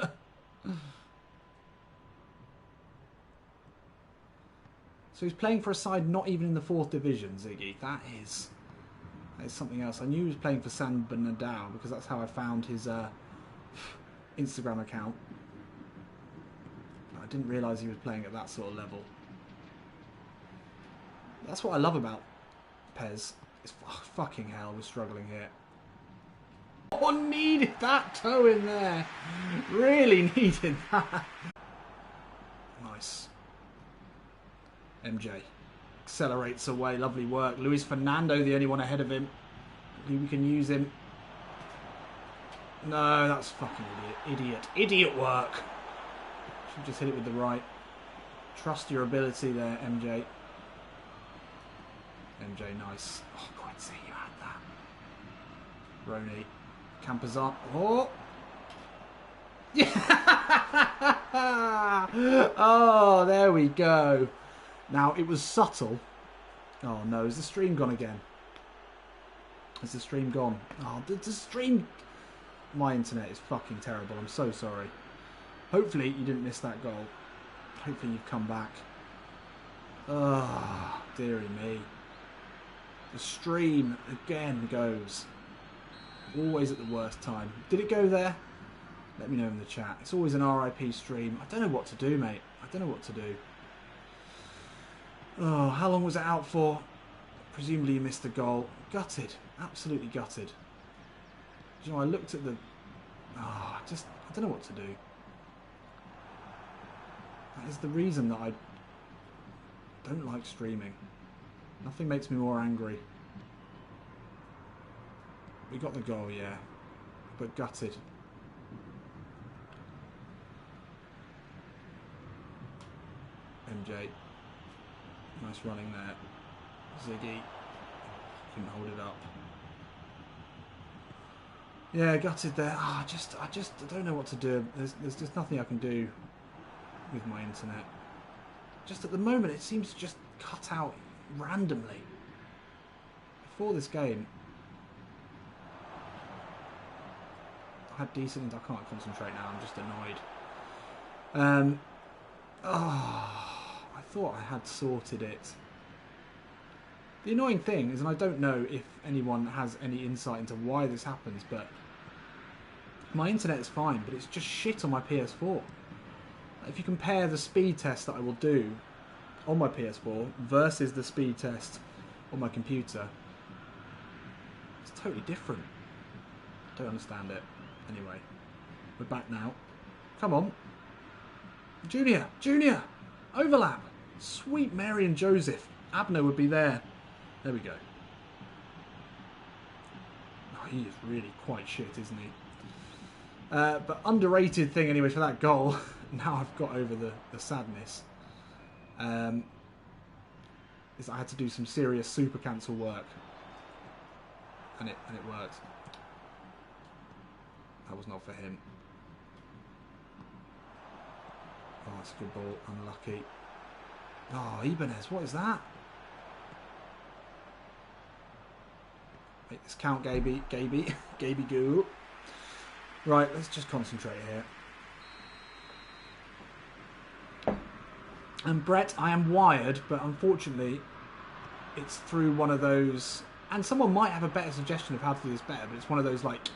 So he's playing for a side not even in the 4th division, Ziggy. That is something else. I knew he was playing for San Bernardão because that's how I found his Instagram account. But I didn't realise he was playing at that sort of level. That's what I love about Pez. It's fucking hell, we're struggling here. Oh, needed that toe in there. Really needed that. Nice. MJ accelerates away. Lovely work. Luis Fernando, the only one ahead of him. We can use him. No, that's fucking idiot work. Should just hit it with the right. Trust your ability there, MJ. MJ, nice. Oh, Quincy, you had that. Roney. Campazan. Oh! Yeah! Oh, there we go. Now, it was subtle. Oh, no. Is the stream gone again? Is the stream gone? Oh, the stream... My internet is fucking terrible. I'm so sorry. Hopefully, you didn't miss that goal. Hopefully, you've come back. Oh, dearie me. The stream again goes. Always at the worst time. Did it go there? Let me know in the chat. It's always an RIP stream. I don't know what to do, mate. I don't know what to do. Oh, how long was it out for? Presumably you missed the goal. Gutted. Absolutely gutted. You know, I looked at the... Oh, I don't know what to do. That is the reason that I don't like streaming. Nothing makes me more angry. We got the goal, yeah. But gutted. MJ. Nice running there. Ziggy. Couldn't hold it up. Yeah, gutted there. Oh, I don't know what to do. There's just nothing I can do with my internet. Just at the moment, it seems to just cut out randomly. Before this game, I had decent... I can't concentrate now. I'm just annoyed. Oh, I thought I had sorted it. The annoying thing is, and I don't know if anyone has any insight into why this happens, but my internet is fine, but it's just shit on my PS4. If you compare the speed test that I will do on my PS4 versus the speed test on my computer, it's totally different. Don't understand it. Anyway, we're back now. Come on. Junior! Overlap! Sweet Mary and Joseph. Abner would be there. There we go. Oh, he is really quite shit, isn't he? But underrated thing anyway for that goal. Now I've got over the sadness. Is I had to do some serious super cancel work. And it worked. That was not for him. Oh, that's a good ball. Unlucky. Oh, Ibanez, what is that? Make this count, Gaby. Gaby goo. Right, let's just concentrate here. And Brett, I am wired, but unfortunately it's through one of those, and someone might have a better suggestion of how to do this better, but it's one of those like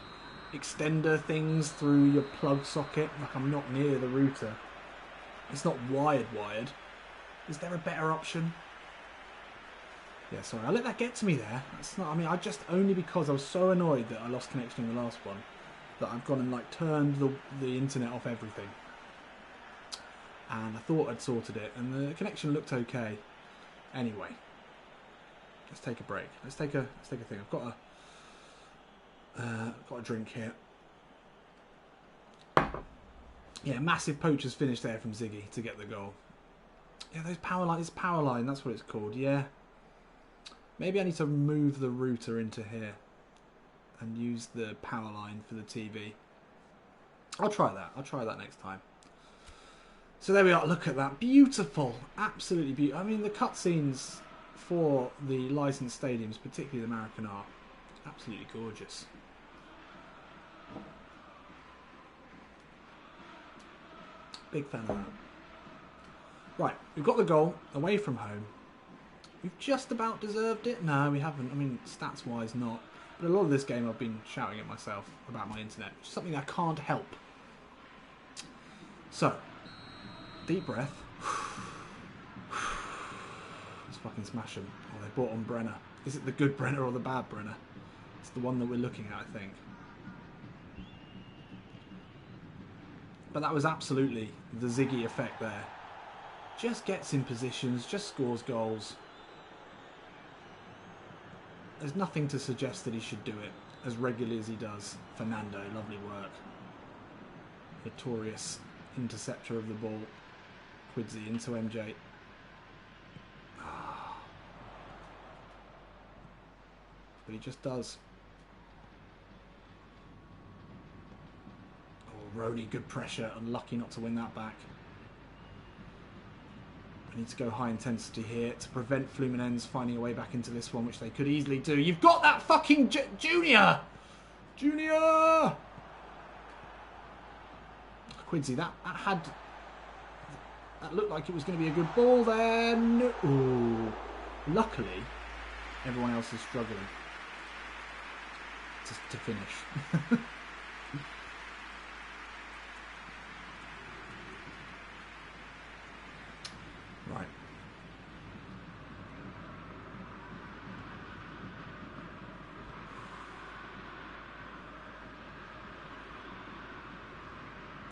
extender things through your plug socket. Like, I'm not near the router. It's not wired. Is there a better option? Yeah, sorry, I let that get to me there. That's not, I mean, I just, only because I was so annoyed that I lost connection in the last one, that I've gone and like turned the internet off everything. And I thought I'd sorted it, and the connection looked okay. Anyway, let's take a break. Let's take a thing. I've got a drink here. Yeah, massive poacher's finish there from Ziggy to get the goal. Yeah, those power line. It's power line. That's what it's called. Yeah. Maybe I need to move the router into here and use the power line for the TV. I'll try that. I'll try that next time. So there we are. Look at that. Beautiful. Absolutely beautiful. I mean, the cutscenes for the licensed stadiums, particularly the American, are absolutely gorgeous. Big fan of that. Right, we've got the goal away from home. We've just about deserved it. No, we haven't. I mean, stats-wise, not. But a lot of this game I've been shouting at myself about my internet, which is something I can't help. So, deep breath. Let's fucking smash them. Oh, they brought on Brenner. Is it the good Brenner or the bad Brenner? It's the one that we're looking at, I think. But that was absolutely the Ziggy effect there. Just gets in positions, just scores goals. There's nothing to suggest that he should do it as regularly as he does. Fernando, lovely work. Notorious interceptor of the ball. Quidzy into MJ. But he just does. Oh, Roney, good pressure. Unlucky not to win that back. I need to go high intensity here to prevent Fluminense finding a way back into this one, which they could easily do. You've got that fucking Junior! Junior! Quincy, that looked like it was going to be a good ball then. Ooh. Luckily, everyone else is struggling to finish. Right.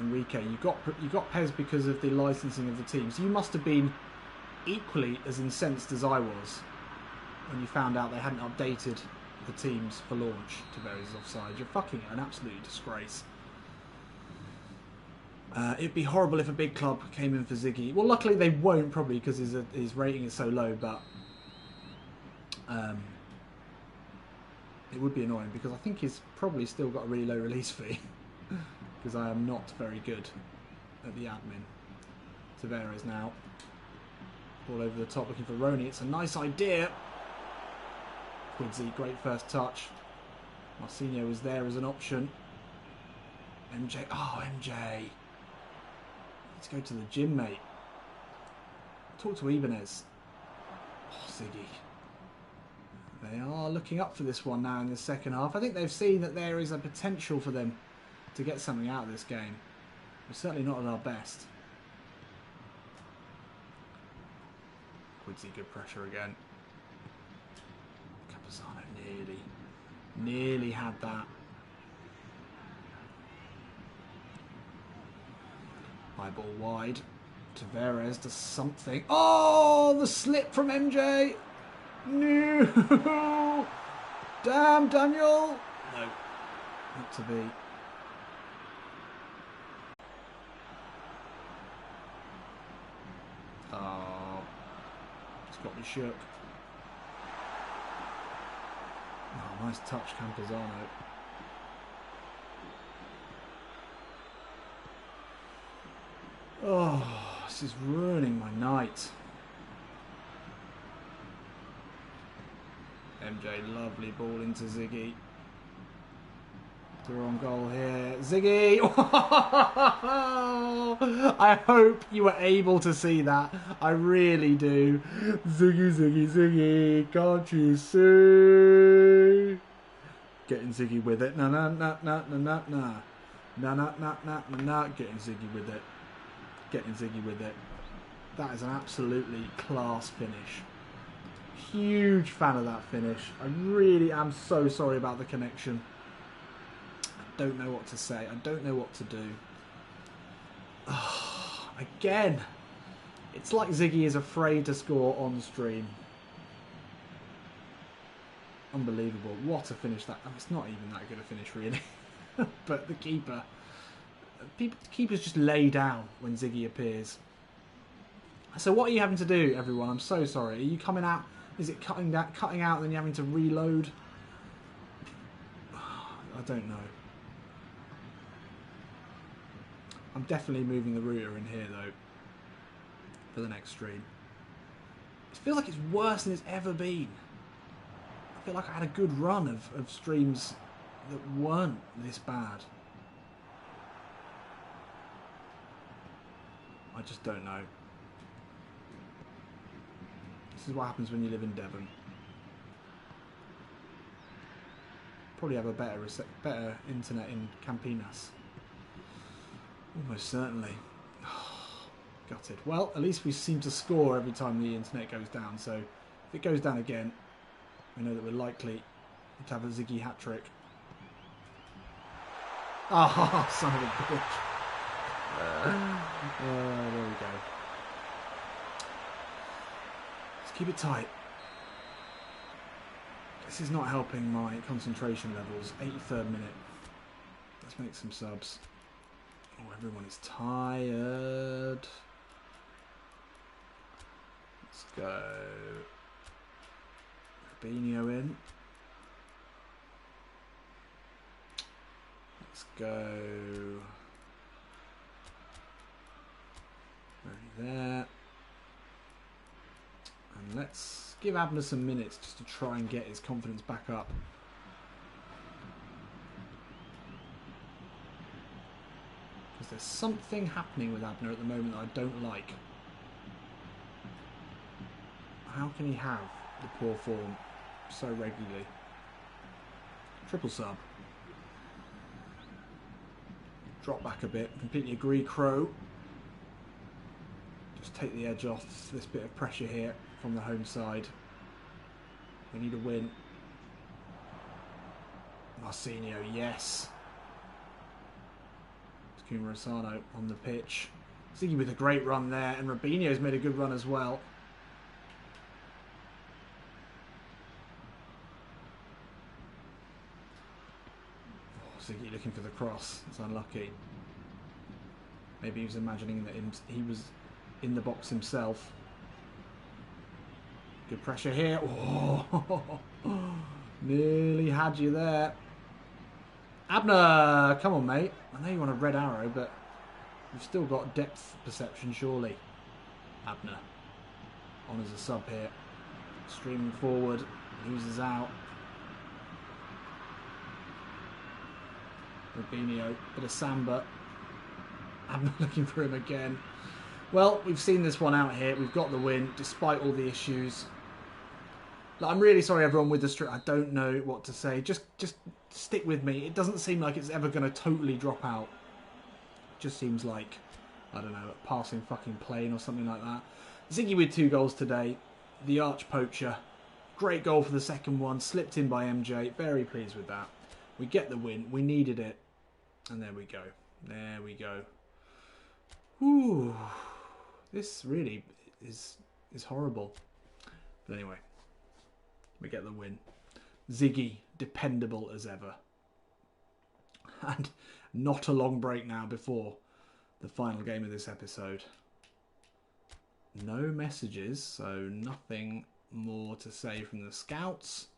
Enrique, you got Pez because of the licensing of the teams. You must have been equally as incensed as I was when you found out they hadn't updated the teams for launch to various offside. You're fucking an absolute disgrace. It'd be horrible if a big club came in for Ziggy. Well, luckily they won't, probably, because his rating is so low, but it would be annoying, because I think he's probably still got a really low release fee, because I am not very good at the admin. Tavares now. Ball over the top, looking for Roney. It's a nice idea. Quidzy, great first touch. Marcinho was there as an option. MJ, oh MJ. Let's go to the gym, mate. Talk to Ibanez. Oh, Ziggy. They are looking up for this one now in the second half. I think they've seen that there is a potential for them to get something out of this game. We're certainly not at our best. Quincy, good pressure again. Capizano nearly had that. High ball wide. Tavares does something. Oh, the slip from MJ. No. Damn, Daniel. No, not to be. Oh, just got me shook. Oh, nice touch, Campazano. Oh, this is ruining my night. MJ, lovely ball into Ziggy. They're on goal here. Ziggy! I hope you were able to see that. I really do. Ziggy, Ziggy, Ziggy. Can't you see? Getting Ziggy with it. Nah. Getting Ziggy with it. Getting Ziggy with it. That is an absolutely class finish. Huge fan of that finish. I really am so sorry about the connection. I don't know what to say. I don't know what to do. Oh, again, it's like Ziggy is afraid to score on stream. Unbelievable. What a finish that. It's not even that good a finish, really. But the keeper. Keepers just lay down when Ziggy appears. So what are you having to do, everyone? I'm so sorry. Are you coming out? Is it cutting out and then you're having to reload? I don't know. I'm definitely moving the router in here, though, for the next stream. It feels like it's worse than it's ever been. I feel like I had a good run of streams that weren't this bad. I just don't know. This is what happens when you live in Devon. Probably have a better internet in Campinas. Almost certainly. Gutted. Well, at least we seem to score every time the internet goes down. So if it goes down again, we know that we're likely to have a Ziggy hat-trick. Oh, son of a bitch. There we go. Let's keep it tight. This is not helping my concentration levels. 83rd minute. Let's make some subs. Oh, everyone is tired. Let's go. Rubinho in. Let's go. Already there. And let's give Abner some minutes just to try and get his confidence back up. Because there's something happening with Abner at the moment that I don't like. How can he have the poor form so regularly? Triple sub. Drop back a bit. Completely agree, Crow. Just take the edge off this bit of pressure here from the home side. We need a win. Marcinho, yes. Kumarasano on the pitch. Ziggy with a great run there, and Rubinho's made a good run as well. Oh, Ziggy looking for the cross. It's unlucky. Maybe he was imagining that he was in the box himself. Good pressure here. Oh, nearly had you there. Abner, come on, mate. I know you want a red arrow, but you've still got depth perception, surely. Abner. On as a sub here. Streaming forward. Loses out. Rubinho. Bit of Samba. Abner looking for him again. Well, we've seen this one out here. We've got the win, despite all the issues. Like, I'm really sorry, everyone, with the stream. I don't know what to say. Just stick with me. It doesn't seem like it's ever going to totally drop out. It just seems like, I don't know, a passing fucking plane or something like that. Ziggy with 2 goals today. The arch poacher. Great goal for the second one. Slipped in by MJ. Very pleased with that. We get the win. We needed it. And there we go. There we go. Ooh. This really is horrible. But anyway. We get the win. Ziggy, dependable as ever. And not a long break now before the final game of this episode. No messages, so nothing more to say from the scouts.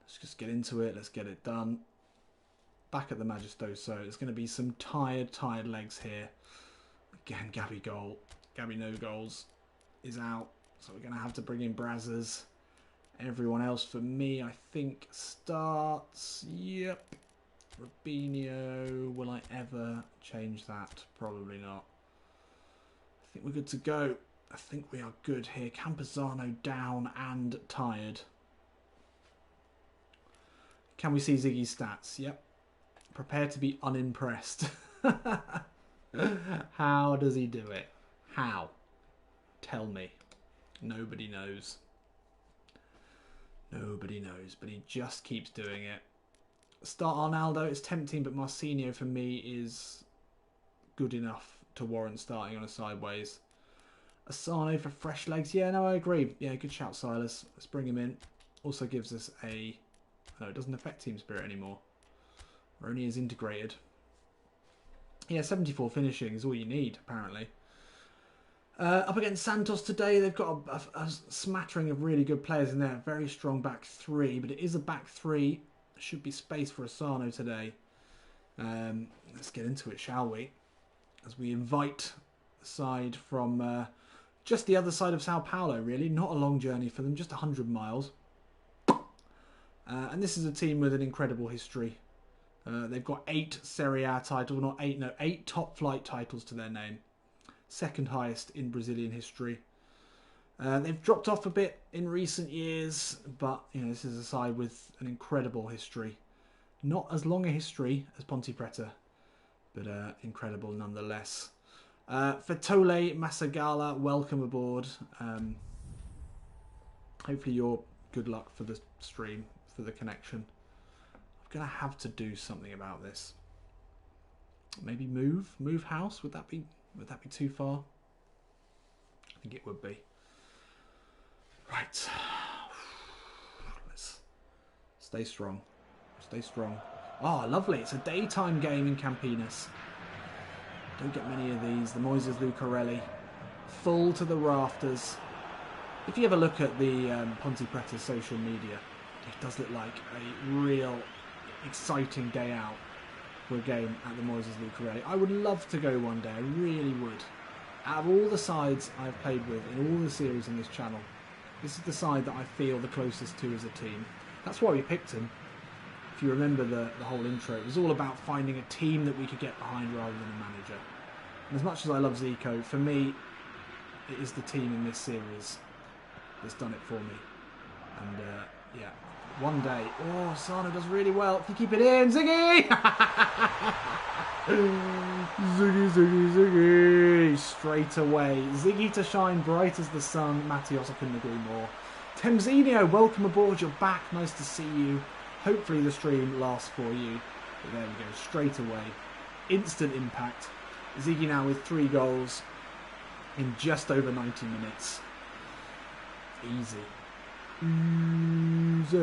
Let's just get into it. Let's get it done. Back at the Majestoso. There's going to be some tired legs here. Again, Gabby goal. Gabby no goals is out. So we're going to have to bring in Brazzers. Everyone else for me, I think, starts. Yep. Rubinho. Will I ever change that? Probably not. I think we're good to go. I think we are good here. Campuzano down and tired. Can we see Ziggy's stats? Yep. Prepare to be unimpressed. How does he do it? How? Tell me. Nobody knows. Nobody knows, but he just keeps doing it. Start Arnaldo, it's tempting, but Marcinho for me is good enough to warrant starting on a sideways. Asano for fresh legs. Yeah, no, I agree. Yeah, good shout, Silas. Let's bring him in. Also gives us a... No, it doesn't affect team spirit anymore. Roni is integrated. Yeah, 74 finishing is all you need, apparently. Up against Santos today, they've got a smattering of really good players in there. Very strong back 3, but it is a back 3. Should be space for Asano today. Let's get into it, shall we? As we invite the side from just the other side of Sao Paulo, really. Not a long journey for them, just 100 miles. And this is a team with an incredible history. They've got 8 Serie A titles, not 8, no, 8 top flight titles to their name. Second highest in Brazilian history. They've dropped off a bit in recent years, but you know, this is a side with an incredible history. Not as long a history as Ponte Preta, but incredible nonetheless. Fatole Masagala, welcome aboard. Hopefully you're good luck for the stream, for the connection. I'm going to have to do something about this. Maybe move house, would that be too far? I think it would be. Right. Let's stay strong. Stay strong. Oh, lovely. It's a daytime game in Campinas. Don't get many of these. The Moises Lucarelli. Full to the rafters. If you ever look at the Ponte Preta social media, it does look like a real exciting day out for a game at the Moises Lucarelli. I would love to go one day. I really would. Out of all the sides I've played with in all the series on this channel, this is the side that I feel the closest to as a team. That's why we picked him. If you remember the whole intro, it was all about finding a team that we could get behind rather than a manager. And as much as I love Zico, for me, it is the team in this series that's done it for me. And yeah, one day, oh, Sano does really well. If you keep it in, Ziggy! Ziggy! Straight away. Ziggy to shine bright as the sun. Mattios, I couldn't agree more. Temzinho, welcome aboard. You're back. Nice to see you. Hopefully the stream lasts for you. But there we go. Straight away. Instant impact. Ziggy now with 3 goals in just over 90 minutes. Easy. Easy.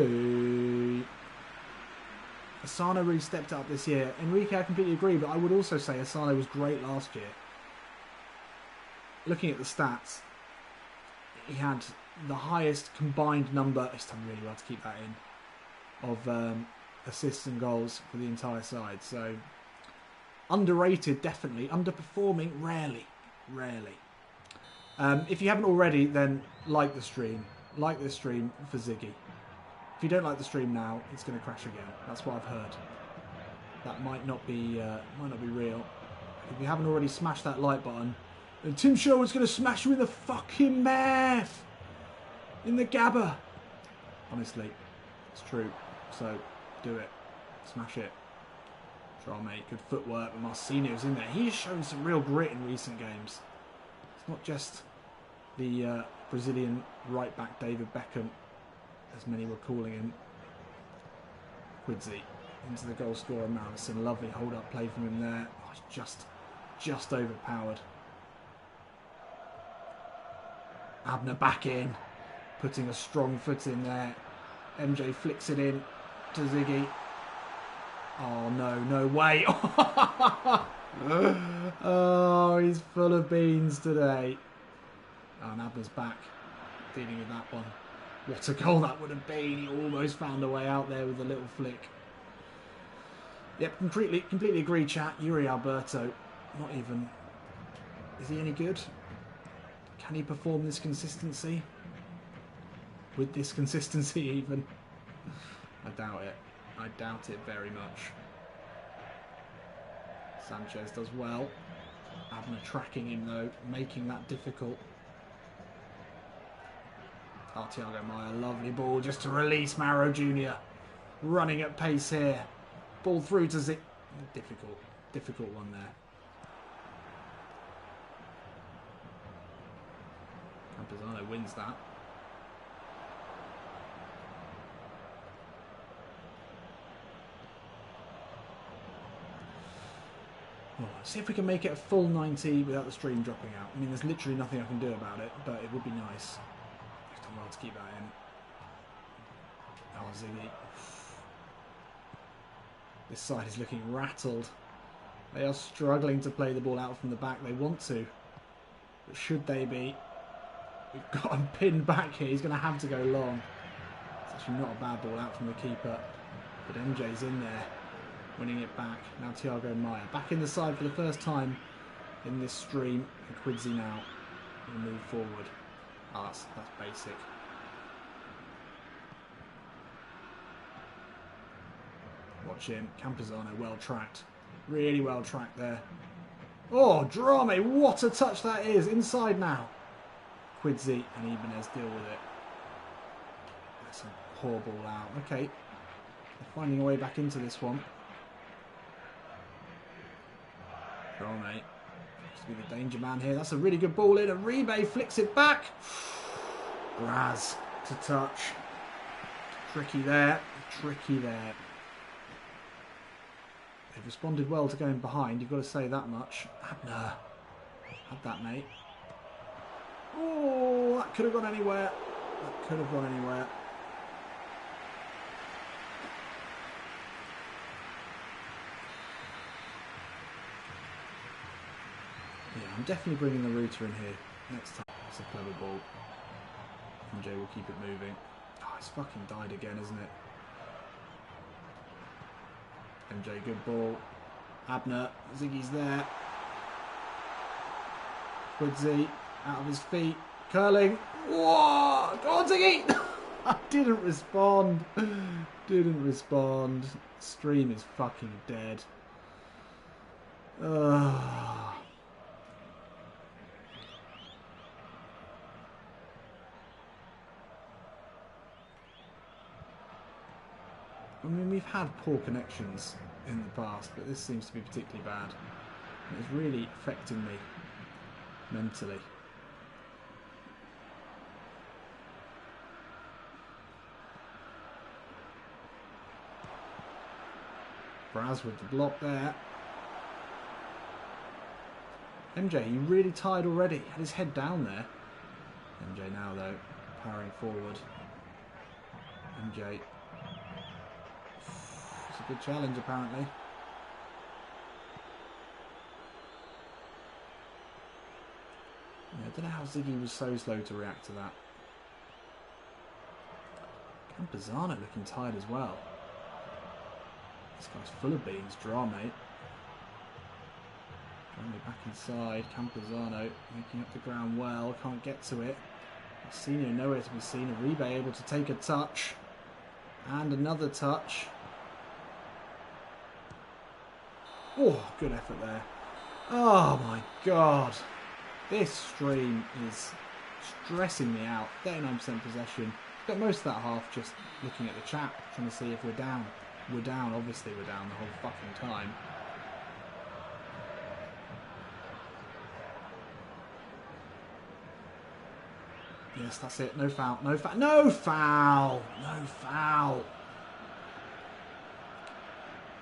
Asano really stepped up this year. Enrique, I completely agree, but I would also say Asano was great last year. Looking at the stats, he had the highest combined number, he's done really well to keep that in, of assists and goals for the entire side. So, underrated, definitely. Underperforming, rarely. If you haven't already, then like the stream. Like this stream for Ziggy. If you don't like the stream now, it's going to crash again. That's what I've heard. That might not be real. If you haven't already smashed that like button, then Tim Sherwood's going to smash you in the fucking mouth! In the gabba! Honestly, it's true. So, do it. Smash it. Drame, good footwork. Marcinho's in there. He's shown some real grit in recent games. It's not just the Brazilian right back David Beckham, as many were calling him. Quidzi into the goal scorer MLSM. Lovely hold up play from him there. Oh, it's just overpowered. Abner back in, putting a strong foot in there. MJ flicks it in to Ziggy. Oh no, no way. Oh, he's full of beans today. Oh, and Abner's back, dealing with that one. What a goal that would have been. He almost found a way out there with a little flick. Yep, completely agree, chat. Yuri Alberto, not even... Is he any good? Can he perform this consistency? With this consistency even? I doubt it. I doubt it very much. Sanchez does well. Abner tracking him though, making that difficult. Thiago Maia, lovely ball just to release Mauro Jr. Running at pace here. Ball through to Zig. Difficult one there. Campazano wins that. Oh, see if we can make it a full 90 without the stream dropping out. I mean, there's literally nothing I can do about it, but it would be nice. I've done well to keep that in. Oh, Ziggy. This side is looking rattled. They are struggling to play the ball out from the back. They want to. But should they be? We've got him pinned back here. He's going to have to go long. It's actually not a bad ball out from the keeper. But MJ's in there, winning it back. Now Thiago Maia back in the side for the first time in this stream. And Quidzi now will move forward. Oh, that's basic. Watch him. Campazano well tracked. Really well tracked there. Oh, Drame. What a touch that is. Inside now. Quidzi and Ibanez deal with it. That's a poor ball out. Okay. They're finding a way back into this one. Drame. Has to be the danger man here. That's a really good ball in. Uribe flicks it back. Raz to touch. Tricky there. Tricky there. They've responded well to going behind, you've got to say that much. Abner. Had that, mate. Oh, that could have gone anywhere. That could have gone anywhere. Yeah, I'm definitely bringing the router in here next time. It's a clever ball. MJ will keep it moving. Oh, it's fucking died again, isn't it? MJ, good ball. Abner, Ziggy's there. Quidzi, out of his feet. Curling. Whoa! Go on, Ziggy! I didn't respond. Didn't respond. Stream is fucking dead. I mean, we've had poor connections in the past, but this seems to be particularly bad. It's really affecting me mentally. Braz with the block there. MJ, he really tired already. Had his head down there. MJ now, though, powering forward. MJ. It's a good challenge, apparently. Yeah, I don't know how Ziggy was so slow to react to that. Campazano looking tired as well. This guy's full of beans. Drame. Drame back inside. Campazano making up the ground well. Can't get to it. Marcinho nowhere to be seen. Uribe able to take a touch. And another touch. Oh, good effort there. Oh my god. This stream is stressing me out. 39% possession. Spent most of that half just looking at the chat, trying to see if we're down. We're down, obviously we're down the whole fucking time. Yes, that's it. No foul. No foul. No foul. No foul.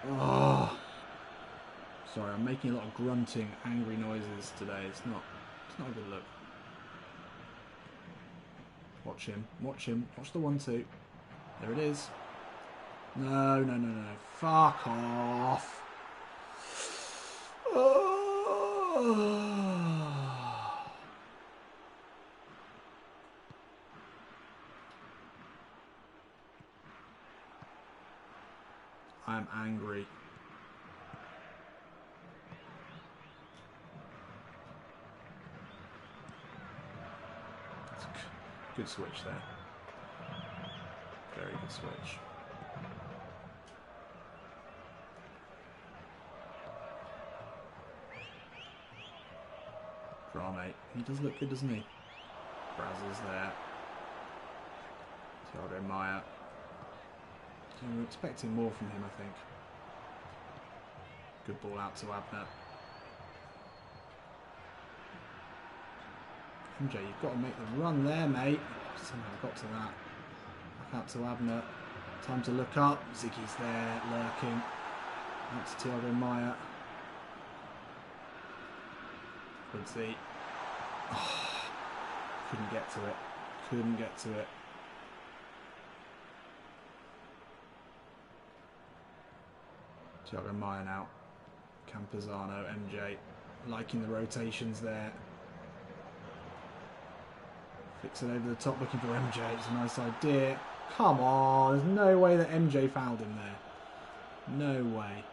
Oh. Sorry, I'm making a lot of grunting, angry noises today. It's not a good look. Watch him. Watch him. Watch the 1-2. There it is. No, no, no, no. Fuck off. Oh. I am angry. Good switch there. Very good switch. Draw, mate. He does look good, doesn't he? Brazzers there. Thiago Maia. We're expecting more from him, I think. Good ball out to Abner. MJ, you've got to make the run there, mate. Somehow got to that. Back out to Abner. Time to look up. Ziggy's there, lurking. Out to Thiago Maia. Quincy. Oh, couldn't get to it. Couldn't get to it. Thiago Maia now. Campazano, MJ. Liking the rotations there. Flicks it over the top, looking for MJ. It's a nice idea. Come on, there's no way that MJ fouled him there. No way.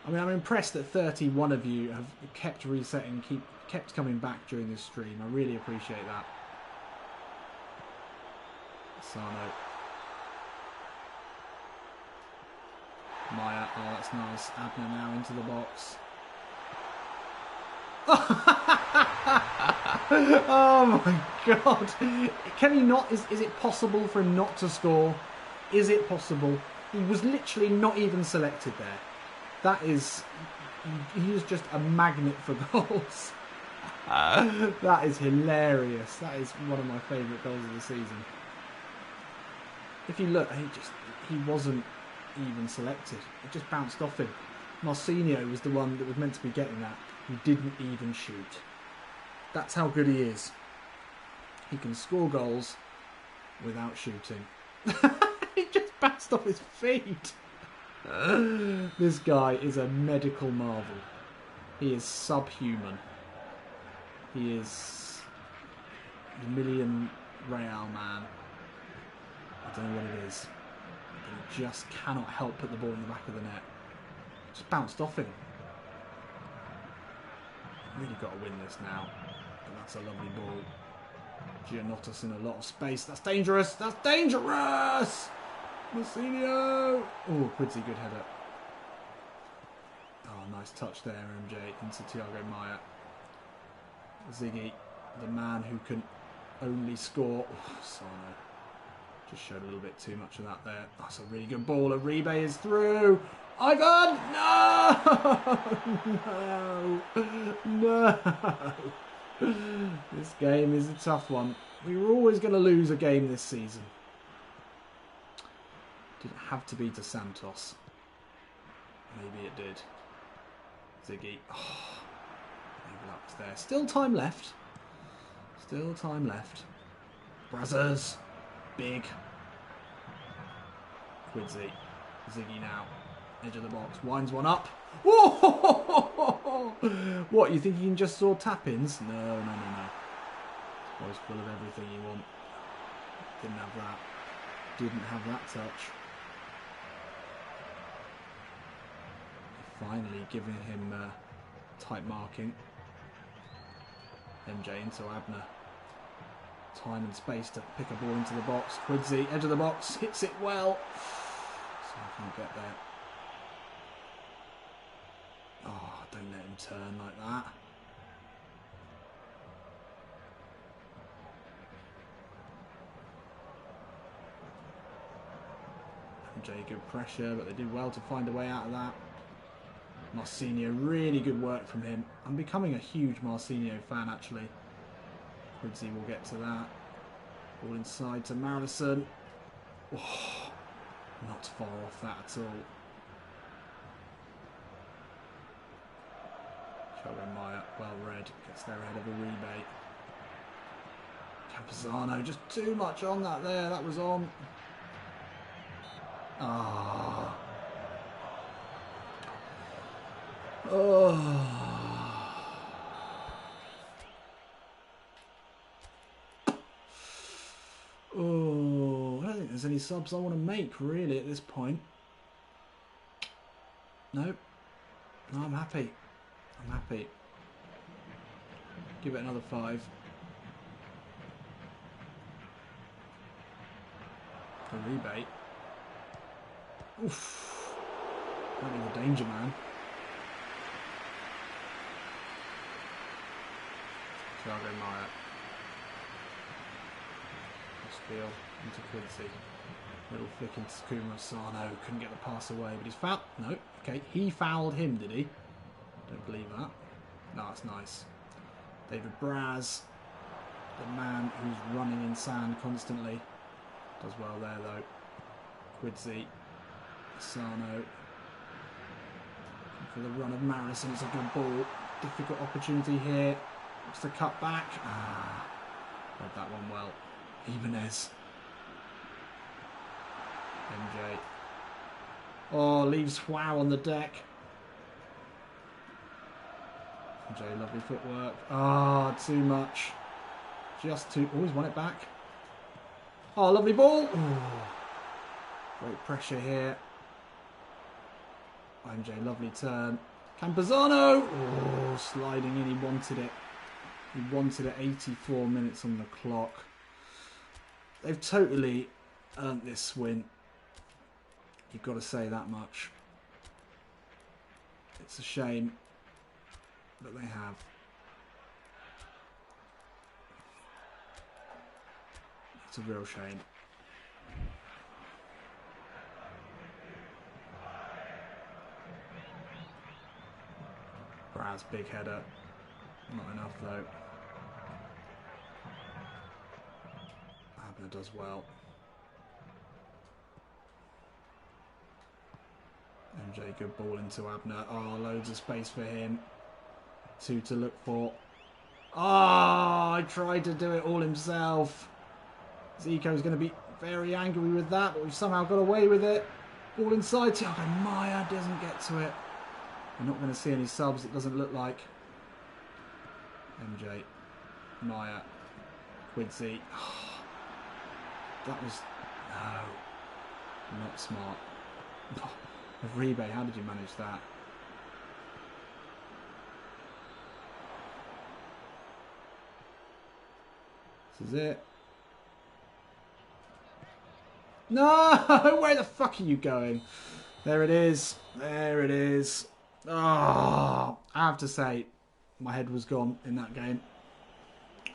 I mean, I'm impressed that 31 of you have kept resetting, kept coming back during this stream. I really appreciate that. Sano. Maia, oh that's nice. Abner now into the box. Oh my god. Can he not, is it possible for him not to score? Is it possible? He was literally not even selected there. That is, he is just a magnet for goals. That is hilarious. That is one of my favourite goals of the season. If you look, he wasn't even selected. It just bounced off him. Marcinho was the one that was meant to be getting that. He didn't even shoot. That's how good he is. He can score goals without shooting. He just bounced off his feet. This guy is a medical marvel. He is subhuman. He is the million real man. I don't know what it is. But he just cannot help put the ball in the back of the net. Just bounced off him. Really got to win this now. But that's a lovely ball. Giannottis in a lot of space. That's dangerous. That's dangerous! Marcinho! Oh, Quincy, good header. Oh, nice touch there, MJ. Into Thiago Maia. Ziggy, the man who can only score. Oh, Sano. Just showed a little bit too much of that there. That's a really good ball. Uribe is through. Ivan! No! No! No! This game is a tough one. We were always going to lose a game this season. Did it have to be to Santos? Maybe it did. Ziggy. Oh, overlaps there. Still time left. Still time left. Brazzers. Big. Quidzy. Ziggy now. Edge of the box. Winds one up. Whoa! What, you think you can just saw tap-ins? No, no, no, no. Boy's full of everything you want. Didn't have that. Didn't have that touch. Finally giving him tight marking. MJ into Abner. Time and space to pick a ball into the box. Quidzy, edge of the box, hits it well. So I can't get there. Oh, don't let him turn like that. MJ good pressure, but they did well to find a way out of that. Marcinho, really good work from him. I'm becoming a huge Marcinho fan, actually. Quincy will get to that. Ball inside to MLSM. Oh, not far off that at all. Chapecoense, well read, gets there ahead of a rebate. Campuzano, just too much on that there, that was on. Ah. Oh. Oh, I don't think there's any subs I want to make really at this point. Nope. No, I'm happy. I'm happy. Give it another 5. A rebate. Oof. That is a danger man. Chapecoense. Field into Quincy. Little flick into Takuma Sano. Couldn't get the pass away, but he's fouled. No, okay, he fouled him, did he? Don't believe that. No, that's nice. David Braz, the man who's running in sand constantly, does well there though. Quincy, Sano. For the run of MLSM, it's a good ball. Difficult opportunity here. Looks to cut back. Ah, read that one well. Jimenez. MJ. Oh, leaves Wow on the deck. MJ, lovely footwork. Ah, too much. Just too... Oh, he's won it back. Oh, lovely ball. Ooh. Great pressure here. MJ, lovely turn. Campuzano. Oh, sliding in. He wanted it. He wanted it. 84 minutes on the clock. They've totally earned this win. You've got to say that much. It's a shame, but they have. It's a real shame. Braz, big header. Not enough though. Abner does well. MJ, good ball into Abner. Oh, loads of space for him. 2 to look for. Oh, I tried to do it all himself. Zico's going to be very angry with that, but we've somehow got away with it. Ball inside. Thiago Maia doesn't get to it. We're not going to see any subs, it doesn't look like. MJ, Maia, Quincy. Oh, that was... No. Not smart. Uribe, how did you manage that? This is it. No! Where the fuck are you going? There it is. There it is. Oh, I have to say, my head was gone in that game.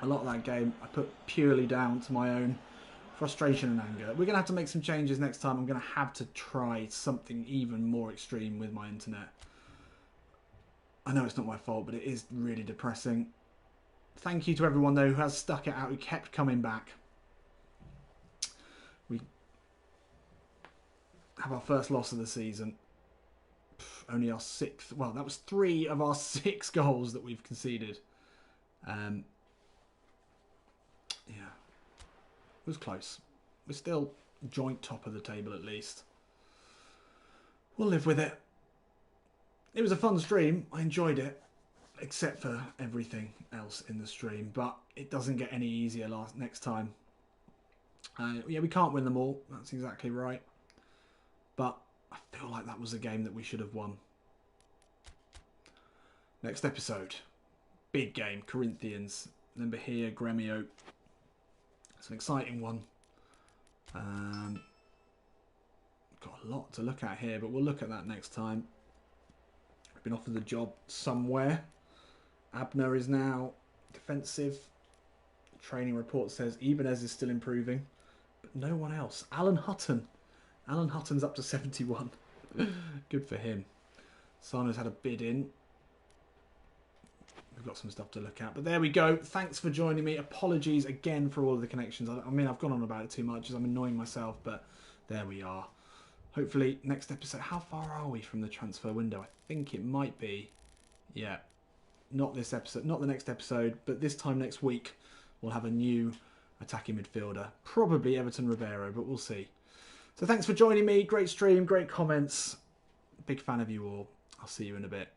A lot of that game I put purely down to my own frustration and anger. We're going to have to make some changes next time. I'm going to have to try something even more extreme with my internet. I know it's not my fault, but it is really depressing. Thank you to everyone, though, who has stuck it out, who kept coming back. We have our first loss of the season. Only our 6th. Well, that was 3 of our 6 goals that we've conceded. Yeah. It was close. We're still joint top of the table at least. We'll live with it. It was a fun stream. I enjoyed it. Except for everything else in the stream. But it doesn't get any easier next time. Yeah, we can't win them all. That's exactly right. But I feel like that was a game that we should have won. Next episode. Big game. Corinthians. Then Bahia, Gremio. It's an exciting one. Got a lot to look at here, but we'll look at that next time. I've been offered the job somewhere. Abner is now defensive. Training report says Ibanez is still improving, but no one else. Alan Hutton Alan Hutton's up to 71. Good for him. Santos had a bid in. We've got some stuff to look at. But there we go. Thanks for joining me. Apologies again for all of the connections. I mean, I've gone on about it too much as I'm annoying myself, but there we are. Hopefully, next episode. How far are we from the transfer window? I think it might be. Yeah. Not this episode. Not the next episode, but this time next week, we'll have a new attacking midfielder. Probably Everton Ribeiro, but we'll see. So thanks for joining me. Great stream, great comments. Big fan of you all. I'll see you in a bit.